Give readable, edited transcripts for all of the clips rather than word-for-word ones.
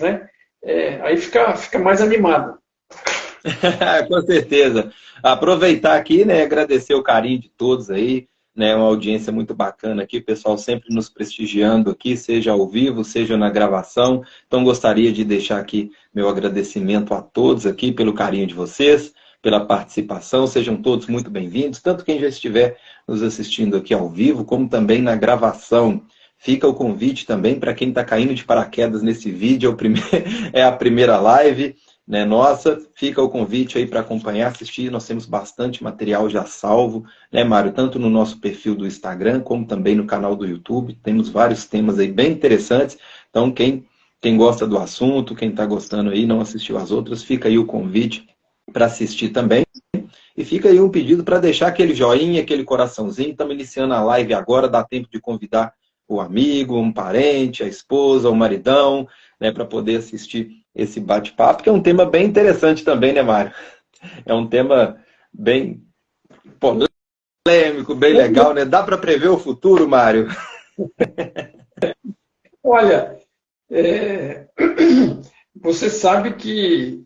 né? Aí fica mais animado. Com certeza. Aproveitar aqui, né, agradecer o carinho de todos aí, né, uma audiência muito bacana aqui, o pessoal sempre nos prestigiando aqui, seja ao vivo, seja na gravação. Então, gostaria de deixar aqui meu agradecimento a todos aqui pelo carinho de vocês, pela participação. Sejam todos muito bem-vindos, tanto quem já estiver nos assistindo aqui ao vivo, como também na gravação. Fica o convite também para quem está caindo de paraquedas nesse vídeo, é a primeira live, né, nossa, fica o convite aí para acompanhar, assistir. Nós temos bastante material já salvo, né, Mário? Tanto no nosso perfil do Instagram, como também no canal do YouTube. Temos vários temas aí bem interessantes. Então, quem gosta do assunto, quem está gostando aí, não assistiu as outras, fica aí o convite para assistir também. E fica aí um pedido para deixar aquele joinha, aquele coraçãozinho. Estamos iniciando a live agora, dá tempo de convidar o amigo, um parente, a esposa, o maridão, né, para poder assistir esse bate-papo, que é um tema bem interessante também, né, Mário? É um tema bem polêmico, bem legal, né? Dá para prever o futuro, Mário? Olha, você sabe que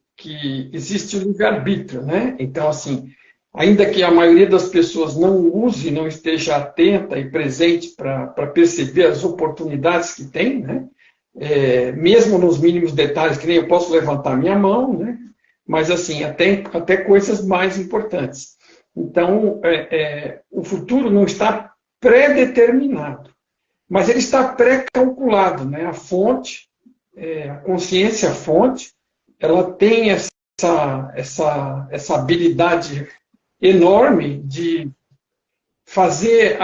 existe o livre-arbítrio, né? Então, assim, ainda que a maioria das pessoas não use, não esteja atenta e presente para perceber as oportunidades que tem, né? Mesmo nos mínimos detalhes, que nem eu posso levantar minha mão, né? Mas assim, até coisas mais importantes. Então, o futuro não está pré-determinado, mas ele está pré-calculado, né? A fonte, a consciência fonte, ela tem essa habilidade enorme de fazer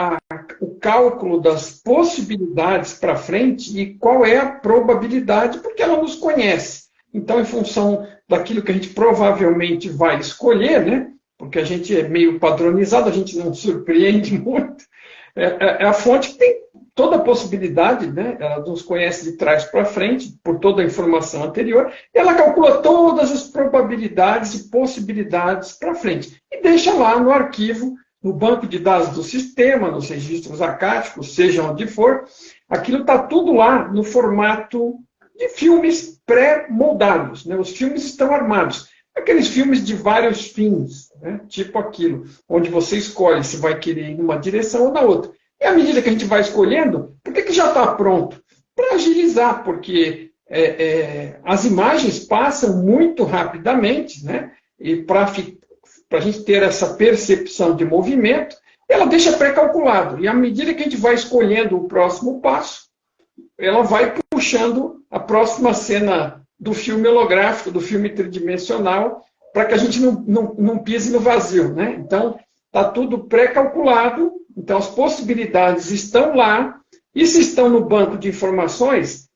o cálculo das possibilidades para frente e qual é a probabilidade, porque ela nos conhece. Então, em função daquilo que a gente provavelmente vai escolher, né? Porque a gente é meio padronizado, a gente não surpreende muito, é a fonte que tem toda a possibilidade, né? Ela nos conhece de trás para frente, por toda a informação anterior, e ela calcula todas as probabilidades e possibilidades para frente, e deixa lá no arquivo, no banco de dados do sistema, nos registros acáticos, seja onde for, aquilo está tudo lá no formato de filmes pré-moldados, né? Os filmes estão armados. Aqueles filmes de vários fins, né? Tipo aquilo, onde você escolhe se vai querer ir numa direção ou na outra. E à medida que a gente vai escolhendo, por que já está pronto? Para agilizar, porque as imagens passam muito rapidamente, né? E para a gente ter essa percepção de movimento, ela deixa pré-calculado. E à medida que a gente vai escolhendo o próximo passo, ela vai puxando a próxima cena do filme holográfico, do filme tridimensional, para que a gente não pise no vazio, né? Então, está tudo pré-calculado, então as possibilidades estão lá, e se estão no banco de informações,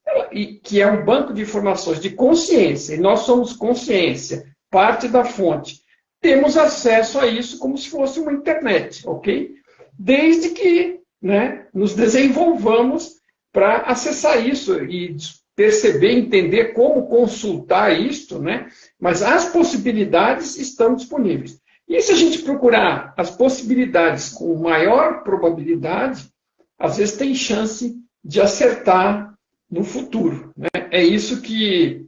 que é um banco de informações de consciência, e nós somos consciência, parte da fonte, temos acesso a isso como se fosse uma internet, ok? Desde que, né, nos desenvolvamos para acessar isso e perceber, entender como consultar isto, né? Mas as possibilidades estão disponíveis. E se a gente procurar as possibilidades com maior probabilidade, às vezes tem chance de acertar no futuro, né? É isso que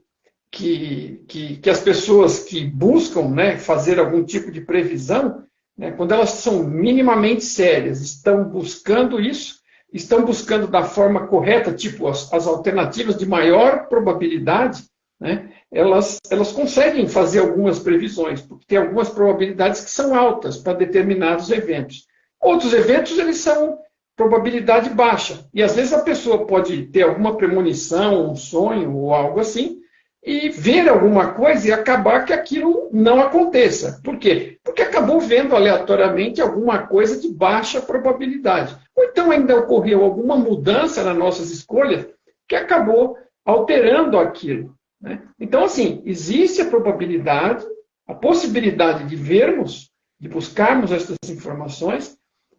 as pessoas que buscam, né, fazer algum tipo de previsão, né, quando elas são minimamente sérias, estão buscando isso, estão buscando da forma correta, tipo as alternativas de maior probabilidade, né, elas conseguem fazer algumas previsões, porque tem algumas probabilidades que são altas para determinados eventos. Outros eventos, eles são probabilidade baixa. E às vezes a pessoa pode ter alguma premonição, um sonho ou algo assim, e ver alguma coisa e acabar que aquilo não aconteça. Por quê? Porque acabou vendo aleatoriamente alguma coisa de baixa probabilidade. Ou então ainda ocorreu alguma mudança nas nossas escolhas que acabou alterando aquilo, né? Então, assim, existe a probabilidade, a possibilidade de vermos, de buscarmos essas informações,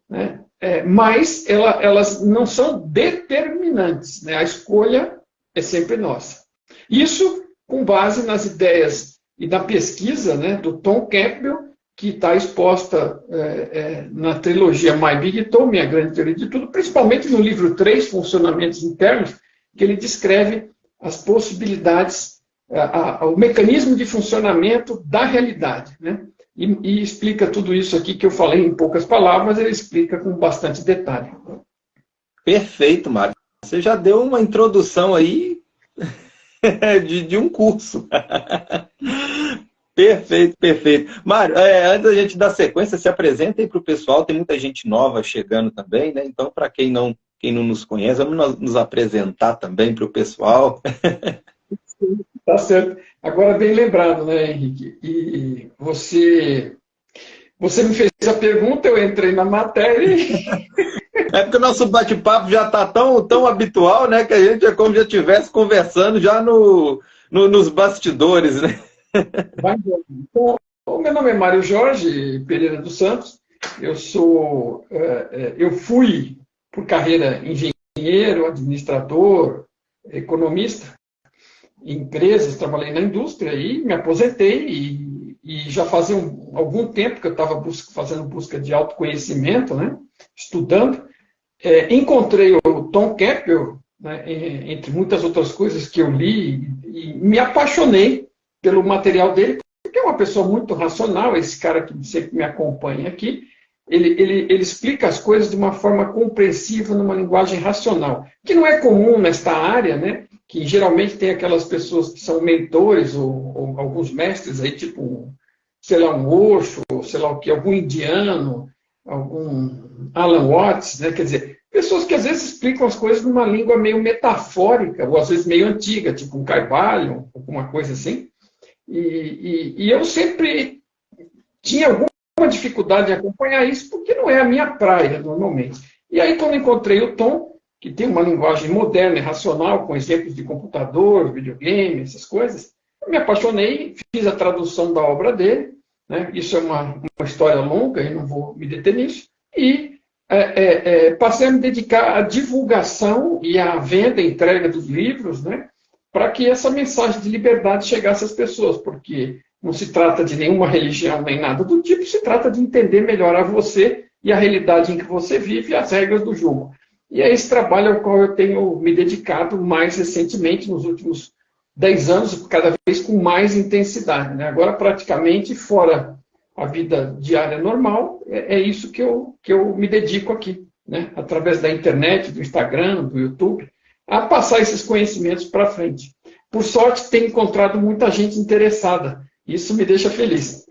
né? Mas elas não são determinantes, né? A escolha é sempre nossa. Isso com base nas ideias e na pesquisa, né, do Tom Campbell, que está exposta na trilogia My Big Tom, Minha Grande Teoria de Tudo, principalmente no livro 3, Funcionamentos Internos, que ele descreve as possibilidades, o mecanismo de funcionamento da realidade, né? E explica tudo isso aqui que eu falei em poucas palavras, ele explica com bastante detalhe. Perfeito, Mário. Você já deu uma introdução aí de um curso. Perfeito, perfeito. Mário, antes da gente dar sequência, se apresenta aí para o pessoal, tem muita gente nova chegando também, né? Então, para quem não nos conhece, vamos nos apresentar também para o pessoal. Tá certo. Agora, bem lembrado, né, Henrique? E você me fez a pergunta, eu entrei na matéria. É porque o nosso bate-papo já está tão habitual, né? Que a gente é como se já estivesse conversando já nos bastidores, né? Vai embora. Então, o meu nome é Mário Jorge Pereira dos Santos. Eu fui, por carreira, engenheiro, administrador, economista em empresas, trabalhei na indústria e me aposentei e já fazia algum tempo que eu estava fazendo busca de autoconhecimento, né? Estudando. Encontrei o Tom Campbell, né, entre muitas outras coisas que eu li, e me apaixonei pelo material dele, porque é uma pessoa muito racional, esse cara que sempre me acompanha aqui, ele explica as coisas de uma forma compreensiva, numa linguagem racional, que não é comum nesta área, né? Que geralmente tem aquelas pessoas que são mentores ou alguns mestres aí, tipo, sei lá, um Osho, ou sei lá o que, algum indiano, algum Alan Watts, né? Quer dizer, pessoas que às vezes explicam as coisas numa língua meio metafórica, ou às vezes meio antiga, tipo um Carvalho, alguma coisa assim. E eu sempre tinha alguma dificuldade em acompanhar isso, porque não é a minha praia, normalmente. E aí, quando encontrei o Tom, que tem uma linguagem moderna e racional, com exemplos de computador, videogame, essas coisas, eu me apaixonei, fiz a tradução da obra dele, né? Isso é uma história longa, e não vou me deter nisso, e passei a me dedicar à divulgação e à venda e entrega dos livros, né? Para que essa mensagem de liberdade chegasse às pessoas, porque não se trata de nenhuma religião nem nada do tipo, se trata de entender melhor a você e a realidade em que você vive e as regras do jogo. E é esse trabalho ao qual eu tenho me dedicado mais recentemente, nos últimos 10 anos, cada vez com mais intensidade, né? Agora, praticamente, fora a vida diária normal, é isso que eu me dedico aqui, né? Através da internet, do Instagram, do YouTube, a passar esses conhecimentos para frente. Por sorte, tenho encontrado muita gente interessada. Isso me deixa feliz.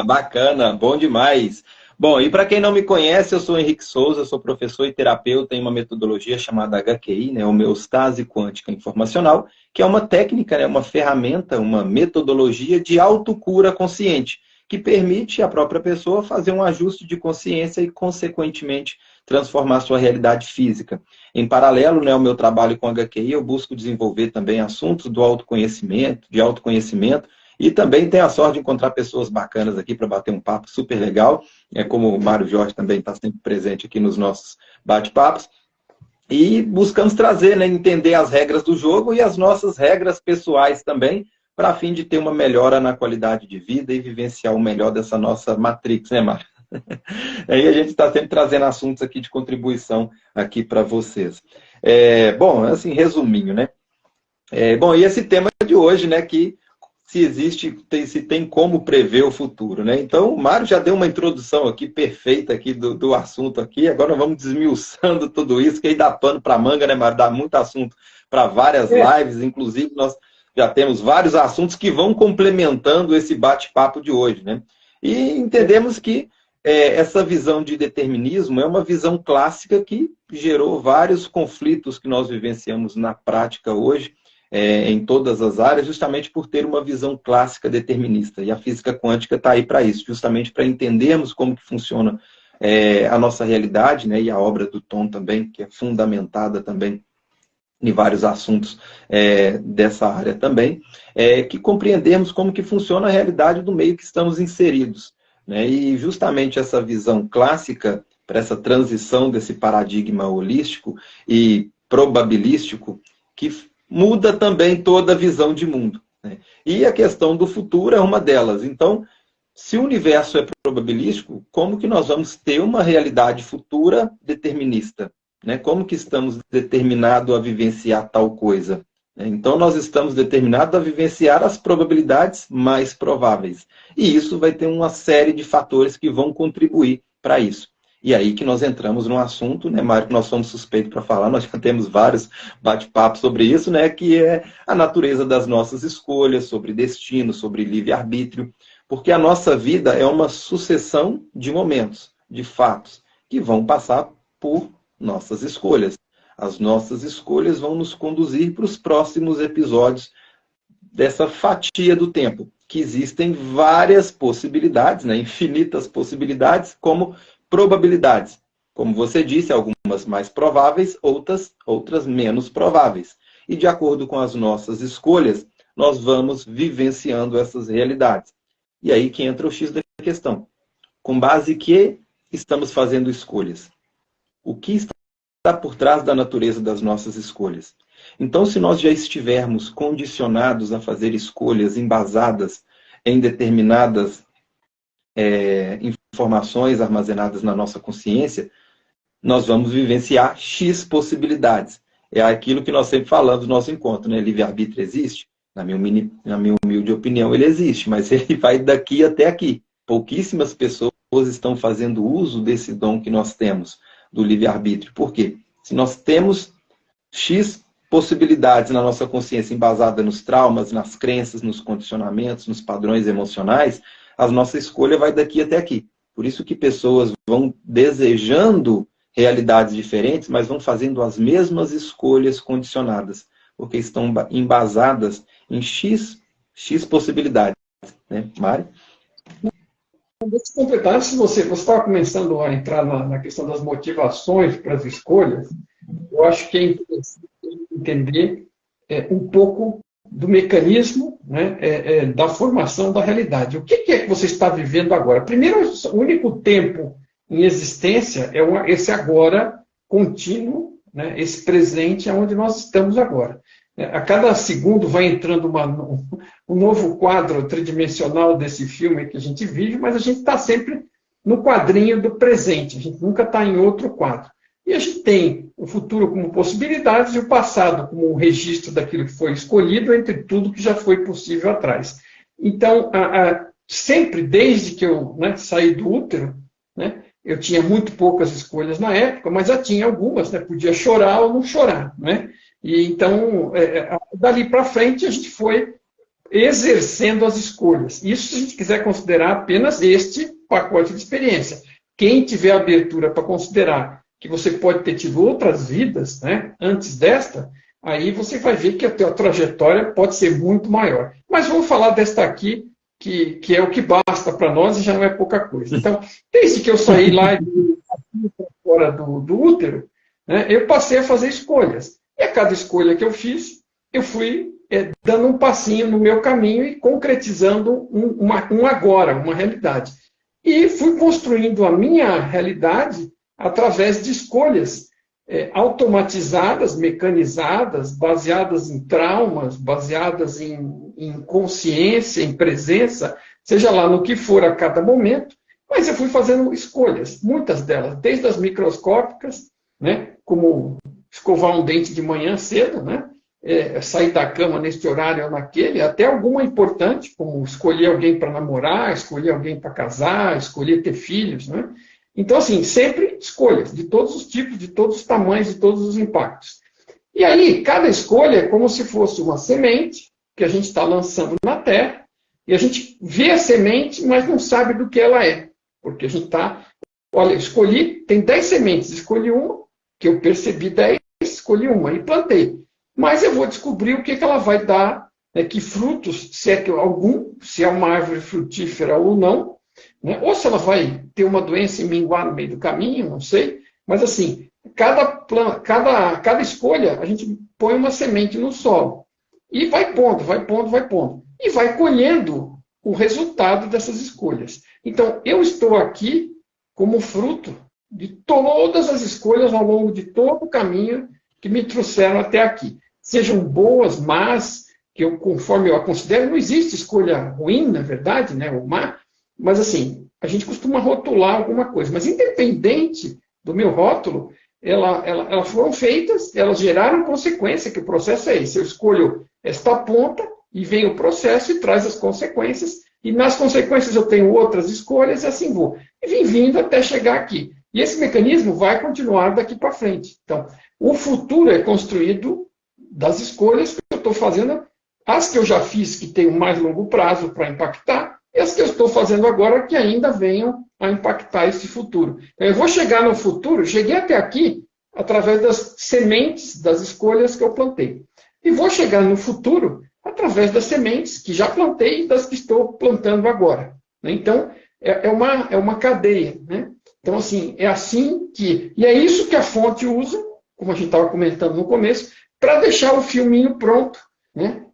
Bacana, bom demais. Bom, e para quem não me conhece, eu sou Henrique Souza, sou professor e terapeuta em uma metodologia chamada HQI, né, Homeostase Quântica Informacional, que é uma técnica, né, uma ferramenta, uma metodologia de autocura consciente, que permite à própria pessoa fazer um ajuste de consciência e, consequentemente, transformar sua realidade física. Em paralelo, né, ao meu trabalho com HQI, eu busco desenvolver também assuntos do autoconhecimento, de autoconhecimento, e também tenho a sorte de encontrar pessoas bacanas aqui para bater um papo super legal, como o Mário Jorge também está sempre presente aqui nos nossos bate-papos. E buscamos trazer, né, entender as regras do jogo e as nossas regras pessoais também, para a fim de ter uma melhora na qualidade de vida e vivenciar o melhor dessa nossa Matrix, né, Mário? Aí a gente está sempre trazendo assuntos aqui de contribuição aqui para vocês. Bom, assim, resuminho, né? Bom, e esse tema de hoje, né, que se tem como prever o futuro, né? Então, o Mário já deu uma introdução aqui perfeita aqui do assunto aqui. Agora nós vamos desmiuçando tudo isso, que aí dá pano para manga, né, Mário? Dá muito assunto para várias lives, inclusive nós já temos vários assuntos que vão complementando esse bate-papo de hoje, né? E entendemos que essa visão de determinismo é uma visão clássica que gerou vários conflitos que nós vivenciamos na prática hoje, em todas as áreas, justamente por ter uma visão clássica determinista. E a física quântica está aí para isso, justamente para entendermos como que funciona a nossa realidade, né, e a obra do Tom também, que é fundamentada também em vários assuntos dessa área também, que compreendermos como que funciona a realidade do meio que estamos inseridos, né? E justamente essa visão clássica, para essa transição desse paradigma holístico e probabilístico, que muda também toda a visão de mundo, né? E a questão do futuro é uma delas. Então, se o universo é probabilístico, como que nós vamos ter uma realidade futura determinista? né? Como que estamos determinados a vivenciar tal coisa? Então, nós estamos determinados a vivenciar as probabilidades mais prováveis. E isso vai ter uma série de fatores que vão contribuir para isso. E aí que nós entramos num assunto, né, Mário, que nós somos suspeitos para falar, nós já temos vários bate-papos sobre isso, né, que é a natureza das nossas escolhas, sobre destino, sobre livre-arbítrio, porque a nossa vida é uma sucessão de momentos, de fatos, que vão passar por nossas escolhas. As nossas escolhas vão nos conduzir para os próximos episódios dessa fatia do tempo, que existem várias possibilidades, né, infinitas possibilidades, como probabilidades. Como você disse, algumas mais prováveis, outras menos prováveis. E de acordo com as nossas escolhas, nós vamos vivenciando essas realidades. E aí que entra o X da questão. Com base em que estamos fazendo escolhas? O que está por trás da natureza das nossas escolhas? Então, se nós já estivermos condicionados a fazer escolhas embasadas em determinadas informações armazenadas na nossa consciência, nós vamos vivenciar X possibilidades. É aquilo que nós sempre falamos no nosso encontro, né? Livre-arbítrio existe? Na minha humilde opinião, ele existe, mas ele vai daqui até aqui. Pouquíssimas pessoas estão fazendo uso desse dom que nós temos, do livre-arbítrio. Por quê? Se nós temos X possibilidades na nossa consciência embasada nos traumas, nas crenças, nos condicionamentos, nos padrões emocionais, a nossa escolha vai daqui até aqui. Por isso que pessoas vão desejando realidades diferentes, mas vão fazendo as mesmas escolhas condicionadas, porque estão embasadas em X possibilidades. Né, Mari? Deixa eu completar, se você estava começando a entrar na questão das motivações para as escolhas, eu acho que é interessante entender um pouco do mecanismo, né, da formação da realidade. O que é que você está vivendo agora? Primeiro, o único tempo em existência é esse agora contínuo, né, esse presente é onde nós estamos agora. A cada segundo vai entrando um novo quadro tridimensional desse filme que a gente vive, mas a gente está sempre no quadrinho do presente, a gente nunca está em outro quadro. E a gente tem o futuro como possibilidades e o passado como um registro daquilo que foi escolhido entre tudo que já foi possível atrás. Então, sempre desde que eu saí do útero, né, eu tinha muito poucas escolhas na época, mas já tinha algumas, né, podia chorar ou não chorar. Né? E então, dali para frente, a gente foi exercendo as escolhas. Isso se a gente quiser considerar apenas este pacote de experiência. Quem tiver abertura para considerar que você pode ter tido outras vidas, né, antes desta, aí você vai ver que a tua trajetória pode ser muito maior. Mas vamos falar desta aqui, que é o que basta para nós e já não é pouca coisa. Então, desde que eu saí lá fora do útero, né, eu passei a fazer escolhas. E a cada escolha que eu fiz, eu fui dando um passinho no meu caminho e concretizando um agora, uma realidade. E fui construindo a minha realidade através de escolhas automatizadas, mecanizadas, baseadas em traumas, baseadas em consciência, em presença, seja lá no que for a cada momento, mas eu fui fazendo escolhas, muitas delas, desde as microscópicas, né, como escovar um dente de manhã cedo, né, sair da cama neste horário ou naquele, até alguma importante, como escolher alguém para namorar, escolher alguém para casar, escolher ter filhos, né? Então, assim, sempre escolhas, de todos os tipos, de todos os tamanhos, de todos os impactos. E aí, cada escolha é como se fosse uma semente que a gente está lançando na Terra, e a gente vê a semente, mas não sabe do que ela é. Porque a gente está... Olha, escolhi, tem 10 sementes, escolhi uma, que eu percebi 10, escolhi uma e plantei. Mas eu vou descobrir o que ela vai dar, né, que frutos, se é se é uma árvore frutífera ou não, né? Ou se ela vai ter uma doença e minguar no meio do caminho, não sei. Mas, assim, cada escolha, a gente põe uma semente no solo. E vai pondo, vai pondo, vai pondo. E vai colhendo o resultado dessas escolhas. Então, eu estou aqui como fruto de todas as escolhas ao longo de todo o caminho que me trouxeram até aqui. Sejam boas, más, que eu, conforme eu a considero, não existe escolha ruim, na verdade, né, ou má. Mas, assim, a gente costuma rotular alguma coisa. Mas, independente do meu rótulo, elas foram feitas, elas geraram consequência, que o processo é esse. Eu escolho esta ponta e vem o processo e traz as consequências, e nas consequências eu tenho outras escolhas e assim vou. E vim vindo até chegar aqui. E esse mecanismo vai continuar daqui para frente. Então, o futuro é construído das escolhas que eu estou fazendo, as que eu já fiz, que têm um mais longo prazo para impactar, e as que eu estou fazendo agora, que ainda venham a impactar esse futuro. Então, eu vou chegar no futuro, cheguei até aqui através das sementes, das escolhas que eu plantei. E vou chegar no futuro através das sementes que já plantei e das que estou plantando agora. Então, é uma cadeia. Né? Então, assim, é assim que... E é isso que a fonte usa, como a gente estava comentando no começo, para deixar o filminho pronto. Né?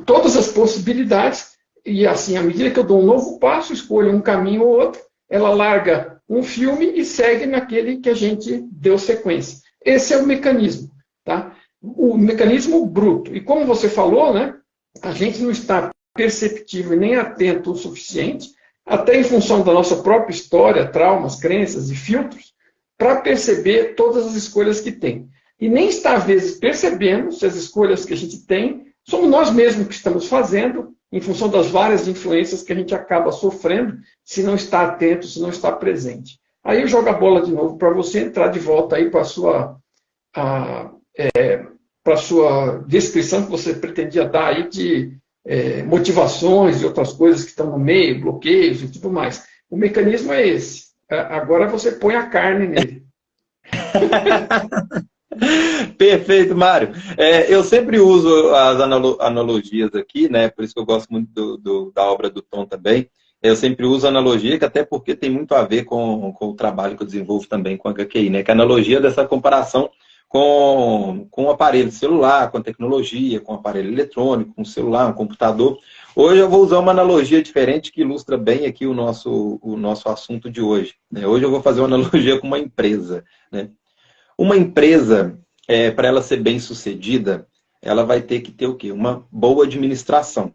Todas as possibilidades, e assim, à medida que eu dou um novo passo, escolho um caminho ou outro, ela larga um filme e segue naquele que a gente deu sequência. Esse é o mecanismo. Tá? O mecanismo bruto. E como você falou, né, a gente não está perceptível e nem atento o suficiente, até em função da nossa própria história, traumas, crenças e filtros, para perceber todas as escolhas que tem. E nem está, às vezes, percebendo se as escolhas que a gente tem somos nós mesmos que estamos fazendo, em função das várias influências que a gente acaba sofrendo, se não está atento, se não está presente. Aí eu jogo a bola de novo para você entrar de volta aí para a sua descrição que você pretendia dar aí de motivações e outras coisas que estão no meio, bloqueios e tudo mais. O mecanismo é esse. Agora você põe a carne nele. Perfeito, Mário. Eu sempre uso as analogias aqui, né? Por isso que eu gosto muito da obra do Tom também. Eu sempre uso analogia, que até porque tem muito a ver com o trabalho que eu desenvolvo também com a HQI, né? Que é a analogia dessa comparação com o aparelho celular, com a tecnologia, com o aparelho eletrônico, com o celular, um computador. Hoje eu vou usar uma analogia diferente que ilustra bem aqui o nosso assunto de hoje. Né? Hoje eu vou fazer uma analogia com uma empresa, né? Uma empresa, para ela ser bem sucedida, ela vai ter que ter o quê? Uma boa administração.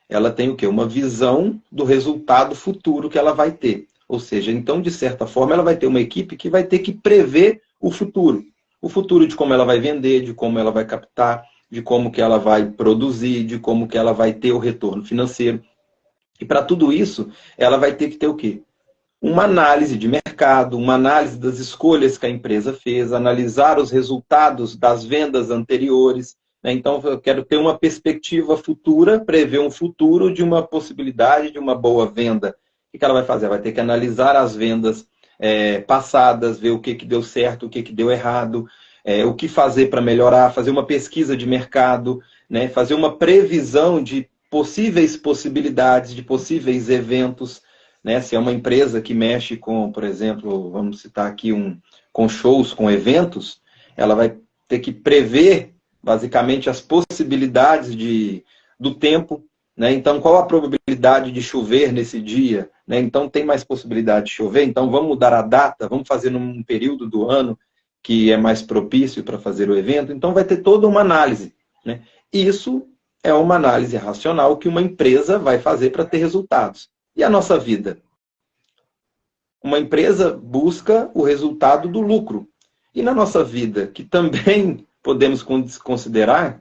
Ela tem o quê? Uma visão do resultado futuro que ela vai ter. Ou seja, então, de certa forma, ela vai ter uma equipe que vai ter que prever o futuro. O futuro de como ela vai vender, de como ela vai captar, de como que ela vai produzir, de como que ela vai ter o retorno financeiro. E para tudo isso, ela vai ter que ter o quê? Uma análise de mercado, uma análise das escolhas que a empresa fez, analisar os resultados das vendas anteriores. Né? Então, eu quero ter uma perspectiva futura, prever um futuro de uma possibilidade de uma boa venda. O que ela vai fazer? Ela vai ter que analisar as vendas passadas, ver o que deu certo, o que deu errado, o que fazer para melhorar, fazer uma pesquisa de mercado, né? Fazer uma previsão de possíveis possibilidades, de possíveis eventos. Né? Se é uma empresa que mexe com, por exemplo, vamos citar aqui com shows, com eventos, ela vai ter que prever, basicamente, as possibilidades do tempo. Né? Então, qual a probabilidade de chover nesse dia? Né? Então, tem mais possibilidade de chover? Então, vamos mudar a data? Vamos fazer num período do ano que é mais propício para fazer o evento? Então, vai ter toda uma análise. Né? Isso é uma análise racional que uma empresa vai fazer para ter resultados. E a nossa vida? Uma empresa busca o resultado do lucro. E na nossa vida, que também podemos considerar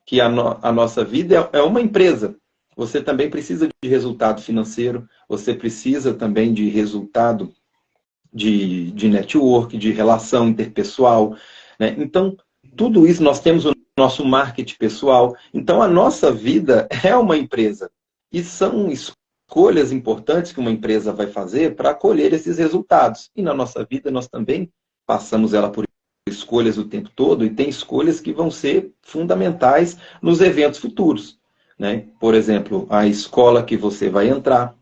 que a nossa vida é uma empresa. Você também precisa de resultado financeiro, você precisa também de resultado de network, de relação interpessoal. Né? Então, tudo isso, nós temos o nosso marketing pessoal. Então, a nossa vida é uma empresa. E são escolhas importantes que uma empresa vai fazer para colher esses resultados. E na nossa vida, nós também passamos ela por escolhas o tempo todo, e tem escolhas que vão ser fundamentais nos eventos futuros. Né? Por exemplo, a escola que você vai entrar,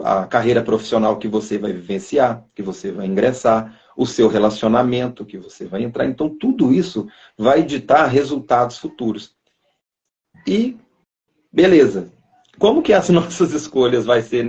a carreira profissional que você vai vivenciar, que você vai ingressar, o seu relacionamento que você vai entrar. Então, tudo isso vai ditar resultados futuros. E, beleza, como que as nossas escolhas vai ser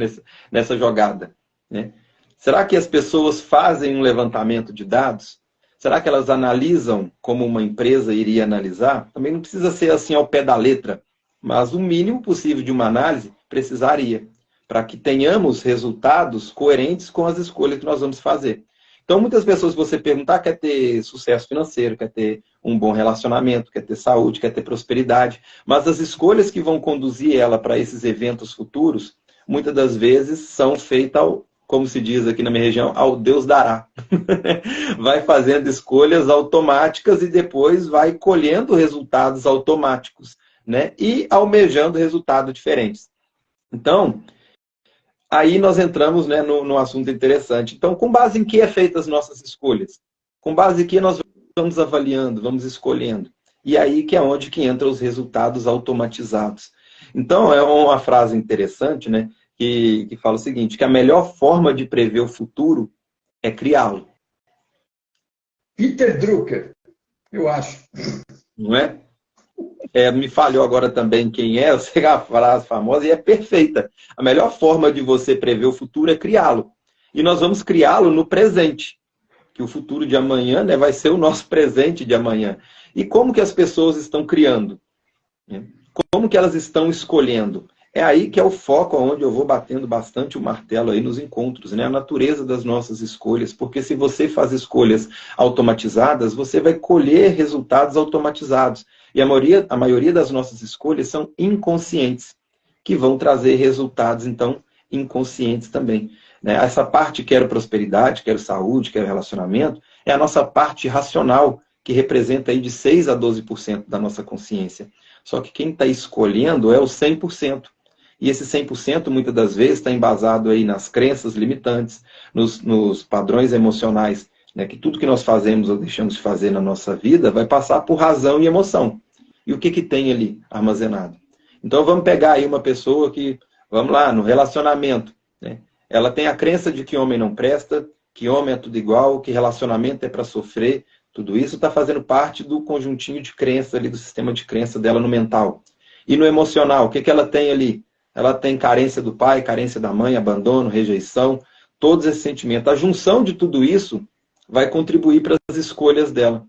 nessa jogada? Né? Será que as pessoas fazem um levantamento de dados? Será que elas analisam como uma empresa iria analisar? Também não precisa ser assim ao pé da letra, mas o mínimo possível de uma análise precisaria, para que tenhamos resultados coerentes com as escolhas que nós vamos fazer. Então, muitas pessoas, você perguntar, quer ter sucesso financeiro, quer ter um bom relacionamento, quer ter saúde, quer ter prosperidade, mas as escolhas que vão conduzir ela para esses eventos futuros, muitas das vezes são feitas ao, como se diz aqui na minha região, ao Deus dará. Vai fazendo escolhas automáticas e depois vai colhendo resultados automáticos, né? E almejando resultados diferentes. Então, aí nós entramos, né, num assunto interessante. Então, com base em que é feitas as nossas escolhas? Com base em que nós vamos avaliando, vamos escolhendo. E aí que é onde que entram os resultados automatizados. Então, é uma frase interessante, né, que fala o seguinte, que a melhor forma de prever o futuro é criá-lo. Peter Drucker, eu acho. Não é? Me falhou agora também quem é, eu sei a frase famosa e é perfeita. A melhor forma de você prever o futuro é criá-lo. E nós vamos criá-lo no presente. Que o futuro de amanhã, né, vai ser o nosso presente de amanhã. E como que as pessoas estão criando? Como que elas estão escolhendo? É aí que é o foco, onde eu vou batendo bastante o martelo aí nos encontros, né? A natureza das nossas escolhas. Porque se você faz escolhas automatizadas, você vai colher resultados automatizados. E a maioria das nossas escolhas são inconscientes, que vão trazer resultados, então, inconscientes também. Né? Essa parte, quero prosperidade, quero saúde, quero relacionamento, é a nossa parte racional, que representa aí de 6 a 12% da nossa consciência. Só que quem está escolhendo é o 100%. E esse 100%, muitas das vezes, está embasado aí nas crenças limitantes, nos padrões emocionais, né? Que tudo que nós fazemos ou deixamos de fazer na nossa vida vai passar por razão e emoção. E o que tem ali armazenado? Então vamos pegar aí uma pessoa que, vamos lá, no relacionamento, né? Ela tem a crença de que homem não presta, que homem é tudo igual, que relacionamento é para sofrer. Tudo isso está fazendo parte do conjuntinho de crença ali, do sistema de crença dela no mental. E no emocional, o que ela tem ali? Ela tem carência do pai, carência da mãe, abandono, rejeição, todos esses sentimentos. A junção de tudo isso vai contribuir para as escolhas dela.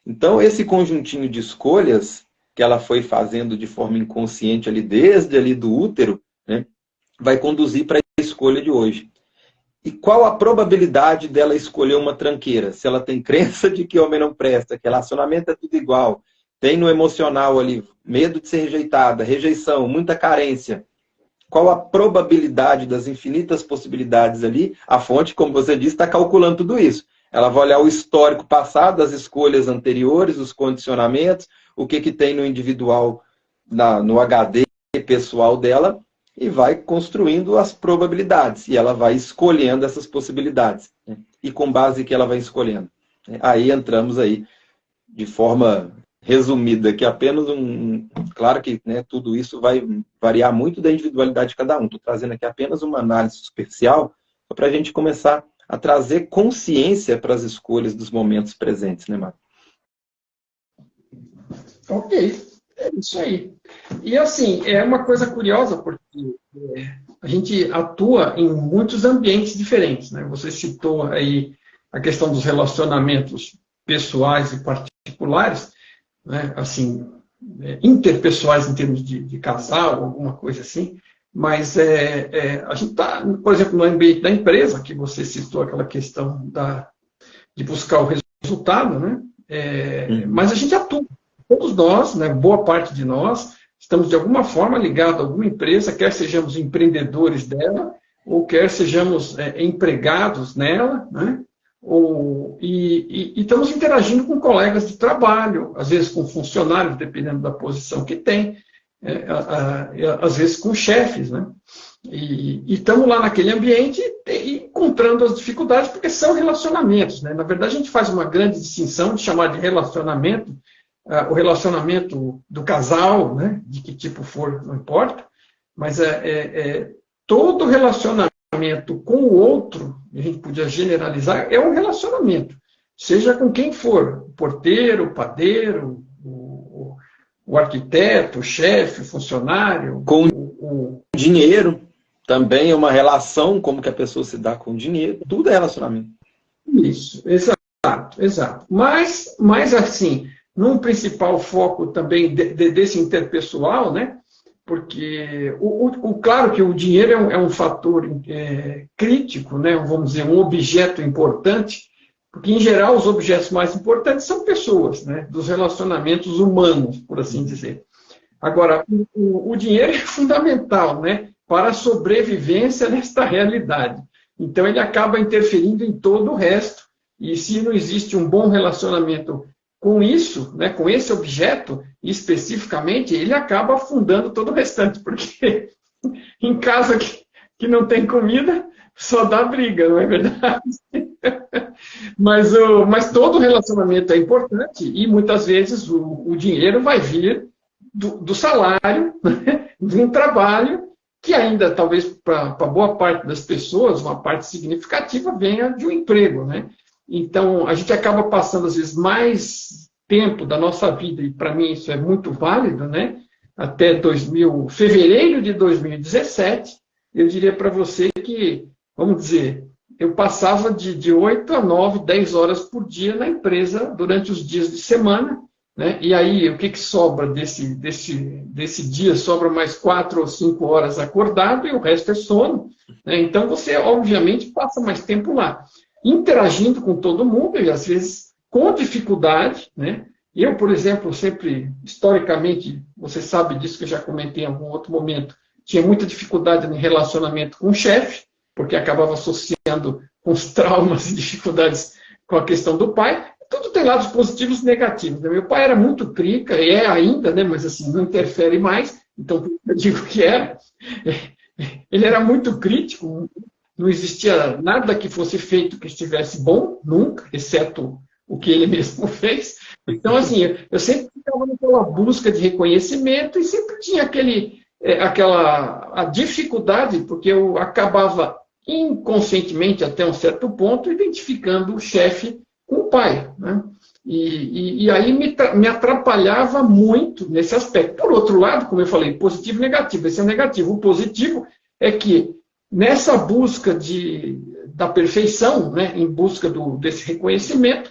Então, esse conjuntinho de escolhas que ela foi fazendo de forma inconsciente ali, desde ali do útero, né, vai conduzir para a escolha de hoje. E qual a probabilidade dela escolher uma tranqueira? Se ela tem crença de que homem não presta, que relacionamento é tudo igual, tem no emocional ali medo de ser rejeitada, rejeição, muita carência. Qual a probabilidade das infinitas possibilidades ali? A fonte, como você disse, está calculando tudo isso. Ela vai olhar o histórico passado, as escolhas anteriores, os condicionamentos, o que tem no individual, no HD pessoal dela, e vai construindo as probabilidades. E ela vai escolhendo essas possibilidades. Né? E com base em que ela vai escolhendo. Aí entramos aí, de forma resumida, que apenas claro que, né, tudo isso vai variar muito da individualidade de cada um. Estou trazendo aqui apenas uma análise superficial para a gente começar a trazer consciência para as escolhas dos momentos presentes, né, Marco? Ok, é isso aí. E assim, é uma coisa curiosa, porque a gente atua em muitos ambientes diferentes, né? Você citou aí a questão dos relacionamentos pessoais e particulares, né? Assim, interpessoais em termos de casal, alguma coisa assim, mas a gente está, por exemplo, no ambiente da empresa, que você citou aquela questão de buscar o resultado, né? Mas a gente atua. Todos nós, né, boa parte de nós, estamos de alguma forma ligados a alguma empresa, quer sejamos empreendedores dela, ou quer sejamos empregados nela, né? E estamos interagindo com colegas de trabalho, às vezes com funcionários, dependendo da posição que tem, às vezes com chefes, né? E estamos lá naquele ambiente encontrando as dificuldades, porque são relacionamentos, né? Na verdade, a gente faz uma grande distinção de chamar de relacionamento, o relacionamento do casal, né? De que tipo for, não importa, mas todo relacionamento com o outro, a gente podia generalizar, é um relacionamento, seja com quem for, o porteiro, o padeiro, o arquiteto, o chefe, o funcionário. Com o dinheiro, também é uma relação, como que a pessoa se dá com o dinheiro, tudo é relacionamento. Isso, exato. Mas assim, num principal foco também desse interpessoal, né? Porque, claro que o dinheiro é um fator crítico, né? Vamos dizer, um objeto importante Porque, em geral, os objetos mais importantes são pessoas, né? Dos relacionamentos humanos, por assim dizer. Agora, o dinheiro é fundamental, né? Para a sobrevivência nesta realidade. Então, ele acaba interferindo em todo o resto. E se não existe um bom relacionamento com isso, né, com esse objeto, especificamente, ele acaba afundando todo o restante. Porque em casa que não tem comida, só dá briga, não é verdade? Mas todo relacionamento é importante e muitas vezes o dinheiro vai vir do salário, né, de um trabalho que ainda, talvez, para boa parte das pessoas, uma parte significativa venha de um emprego, né? Então, a gente acaba passando, às vezes, mais tempo da nossa vida, e para mim isso é muito válido, né? Até fevereiro de 2017, eu diria para você que, vamos dizer, eu passava de 8 a 9, 10 horas por dia na empresa durante os dias de semana, né? E aí, o que sobra desse dia? Sobra mais 4 ou 5 horas acordado e o resto é sono, né? Então, você, obviamente, passa mais tempo lá, interagindo com todo mundo e, às vezes, com dificuldade, né? Eu, por exemplo, sempre, historicamente, você sabe disso que eu já comentei em algum outro momento, tinha muita dificuldade no relacionamento com o chefe, porque acabava associando com os traumas e dificuldades com a questão do pai. Tudo tem lados positivos e negativos, né? Meu pai era muito crica, e é ainda, né? Mas assim, não interfere mais, então eu digo que era. Ele era muito crítico, não existia nada que fosse feito que estivesse bom, nunca, exceto o que ele mesmo fez. Então, assim, eu sempre ficava naquela busca de reconhecimento e sempre tinha a dificuldade, porque eu acabava inconscientemente, até um certo ponto, identificando o chefe com o pai, né? E aí me atrapalhava muito nesse aspecto. Por outro lado, como eu falei, positivo e negativo. Esse é o negativo. O positivo é que, nessa busca da perfeição, né, em busca desse reconhecimento,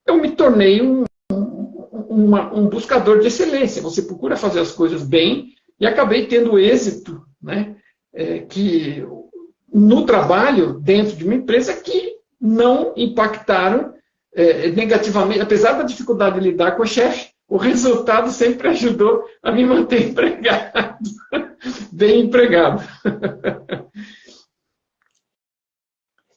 eu me tornei um buscador de excelência. Você procura fazer as coisas bem e acabei tendo êxito, né, que no trabalho, dentro de uma empresa, que não impactaram negativamente, apesar da dificuldade de lidar com o chefe, o resultado sempre ajudou a me manter empregado, bem empregado.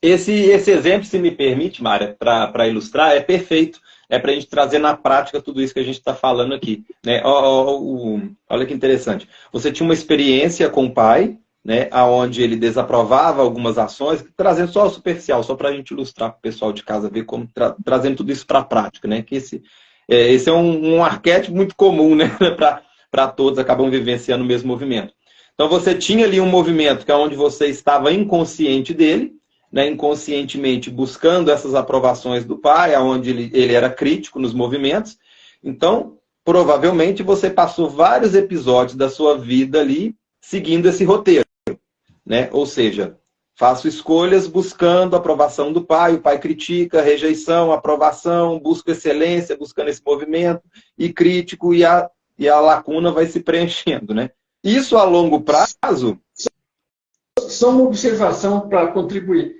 Esse exemplo, se me permite, Mária, para ilustrar, é perfeito. É para a gente trazer na prática tudo isso que a gente está falando aqui, né? Olha que interessante. Você tinha uma experiência com o pai, né, onde ele desaprovava algumas ações, trazendo só o superficial, só para a gente ilustrar para o pessoal de casa ver como trazendo tudo isso para a prática, né? Que esse é um arquétipo muito comum, né? Para todos, acabam vivenciando o mesmo movimento. Então você tinha ali um movimento que é onde você estava inconsciente dele, né, inconscientemente buscando essas aprovações do pai, onde ele era crítico nos movimentos. Então, provavelmente você passou vários episódios da sua vida ali seguindo esse roteiro, né? Ou seja, faço escolhas buscando a aprovação do pai, o pai critica, rejeição, aprovação, busco excelência, buscando esse movimento, e crítico, e a lacuna vai se preenchendo, né? Isso a longo prazo... Só uma observação para contribuir.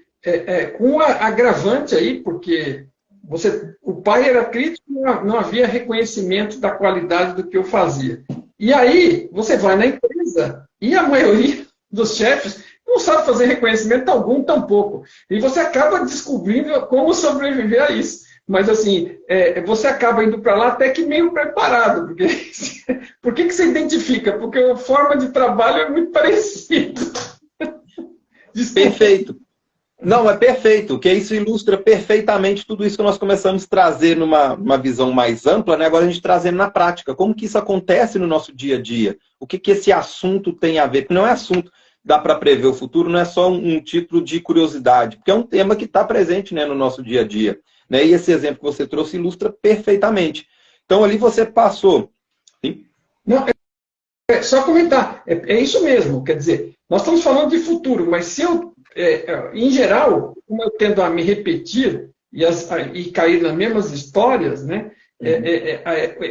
Com agravante aí, porque o pai era crítico, não havia reconhecimento da qualidade do que eu fazia. E aí, você vai na empresa e a maioria dos chefes não sabe fazer reconhecimento algum, tampouco. E você acaba descobrindo como sobreviver a isso. Mas, assim, você acaba indo para lá até que meio preparado. Porque por que você identifica? Porque a forma de trabalho é muito parecida. Perfeito. Não, é perfeito, que isso ilustra perfeitamente tudo isso que nós começamos a trazer numa visão mais ampla, né? Agora a gente trazendo na prática. Como que isso acontece no nosso dia a dia? O que esse assunto tem a ver? Porque não é assunto, dá para prever o futuro, não é só um título de curiosidade, porque é um tema que está presente, né, no nosso dia a dia, né? E esse exemplo que você trouxe ilustra perfeitamente. Então ali você passou... Sim? Não, só comentar, é isso mesmo, quer dizer, nós estamos falando de futuro, mas se eu, em geral, como eu tendo a me repetir e cair nas mesmas histórias, né,